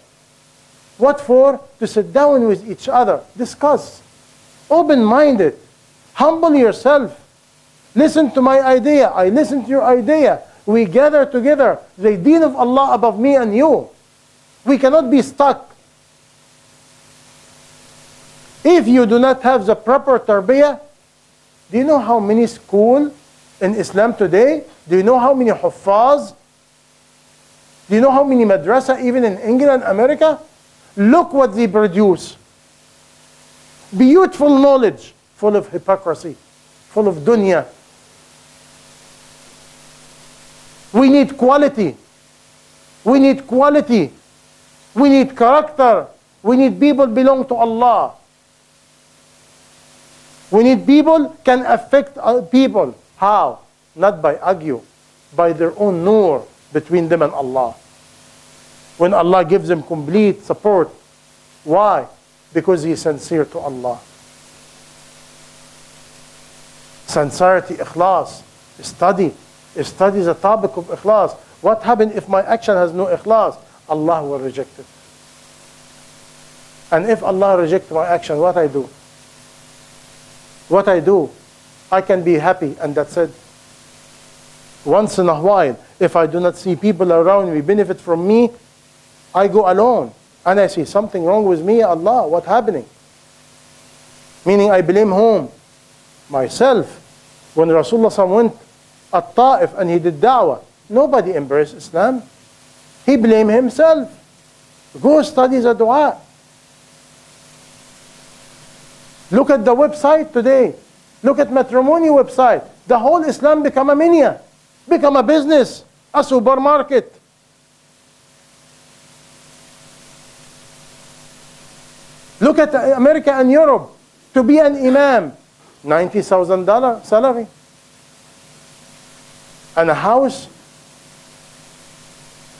What for? To sit down with each other, discuss. Open-minded. Humble yourself. Listen to my idea. I listen to your idea. We gather together. The deen of Allah above me and you. We cannot be stuck. If you do not have the proper tarbiyah, do you know how many schools in Islam today? Do you know how many huffaz? Do you know how many madrasa even in England, America? Look what they produce. Beautiful knowledge, full of hypocrisy, full of dunya. We need quality. We need quality. We need character. We need people belong to Allah. We need people can affect people. How? Not by argue, by their own nur between them and Allah. When Allah gives them complete support. Why? Because he is sincere to Allah. Sincerity, ikhlas. Study the topic of ikhlas. What happens if my action has no ikhlas? Allah will reject it. And if Allah rejects my action, what I do? What I do? I can be happy and that's it. Once in a while, if I do not see people around me benefit from me, I go alone. And I see something wrong with me, Allah, what's happening? Meaning I blame whom? Myself. When Rasulullah went at Ta'if and he did da'wah, nobody embraced Islam. He blamed himself. Go study the dua. Look at the website today. Look at matrimony website. The whole Islam become a minya, become a business, a supermarket. Look at America and Europe. To be an imam, $90,000 salary. And a house.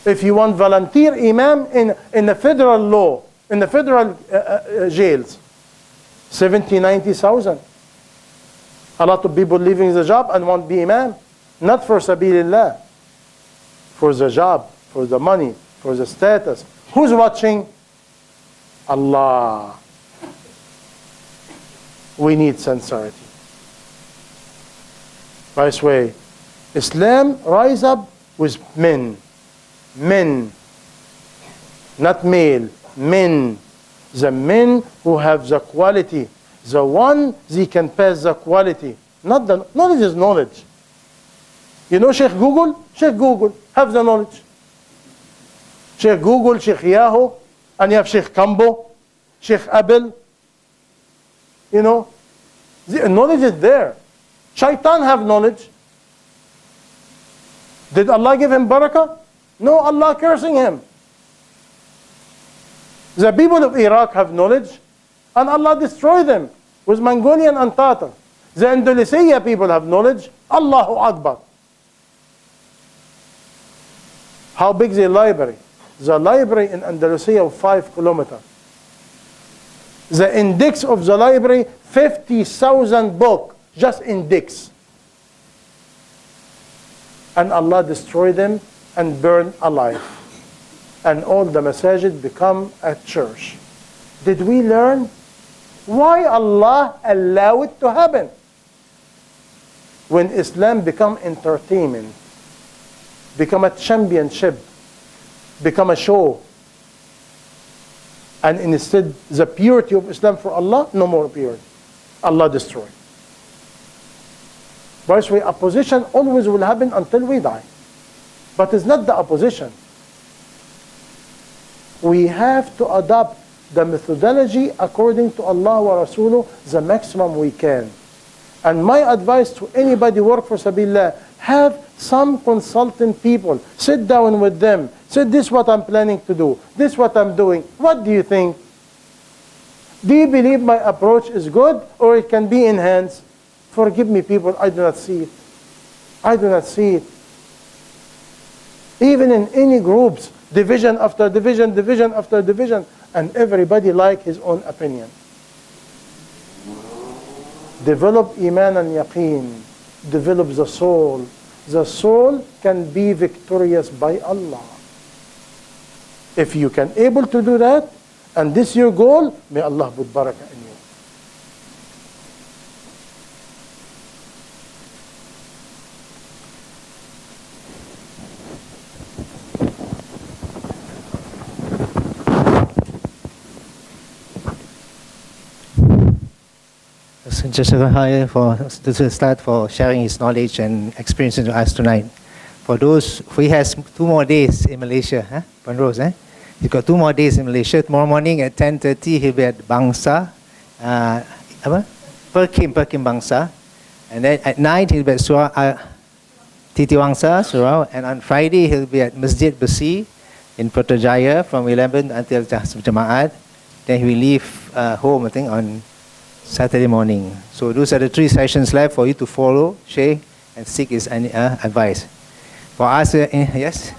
If you want volunteer imam in the federal law, in the federal jails, 70, 90,000. A lot of people leaving the job and want to be imam. Not for sabilillah. For the job, for the money, for the status. Who's watching? Allah. We need sincerity. By this way, Islam rise up with men. Men. Not male. Men. The men who have the quality. The one they can pass the quality. Not the knowledge is knowledge. You know Sheikh Google? Sheikh Google. Have the knowledge. Sheikh Google, Sheikh Yahoo, and you have Sheikh Kambo, Sheikh Abel. You know, the knowledge is there. Shaitan have knowledge. Did Allah give him barakah? No, Allah cursing him. The people of Iraq have knowledge, and Allah destroy them with Mongolian and Tatar. The Andalusia people have knowledge. Allahu Akbar. How big is the library? The library in Andalusia of 5 kilometers. The index of the library, 50,000 books, just index. And Allah destroyed them and burned alive. And all the masajid become a church. Did we learn? Why Allah allow it to happen? When Islam become entertainment, become a championship, become a show, and instead the purity of Islam for Allah, no more purity. Allah destroy. By this way, opposition always will happen until we die. But it's not the opposition. We have to adopt the methodology according to Allah wa Rasuluh, the maximum we can. And my advice to anybody work for Sabilillah, have some consultant people. Sit down with them. Say, this is what I'm planning to do. This is what I'm doing. What do you think? Do you believe my approach is good or it can be enhanced? Forgive me, people, I do not see it. I do not see it. Even in any groups, division after division, division after division, and everybody like his own opinion. Develop iman and yaqeen. Develop the soul. The soul can be victorious by Allah. If you can able to do that, and this your goal, may Allah put barakah in you. Just to start for sharing his knowledge and experiences to us tonight. For those, he has 2 more days in Malaysia, Puan Rose, He's got 2 more days in Malaysia. Tomorrow morning at 10:30, he'll be at Bangsa, Perkim Bangsa. And then at night, he'll be at Titiwangsa, Surau. And on Friday, he'll be at Masjid Besi in Putrajaya from 11 until Jamaat. Then he will leave home, I think, on Saturday morning. So those are the 3 sessions left for you to follow, share, and seek his advice. For us, yes?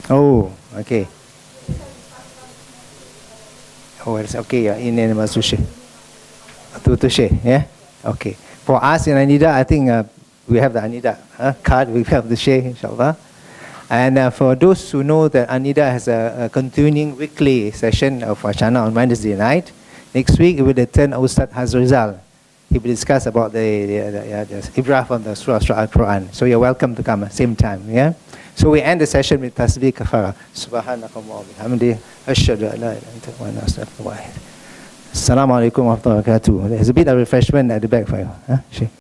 Oh, okay. Oh, it's okay, yeah, in Masushi. To share, yeah? Okay. For us in Nidaa, I think we have the Nidaa card, we have the share, inshallah. And for those who know that Nidaa has a continuing weekly session of Wacana on Wednesday night, next week we will attend Ustad Hazrizal. He will discuss about the Ibrah from the Surah Al-Quran. So you're welcome to come at the same time. Yeah. So we end the session with Tasbih Kafara. Subhanakallahumma wa bihamdika, ashhadu an la ilaha illa anta, astaghfiruka wa atubu ilayk. Assalamualaikum warahmatullahi wabarakatuh. There's a bit of refreshment at the back for you. Huh? Sheikh.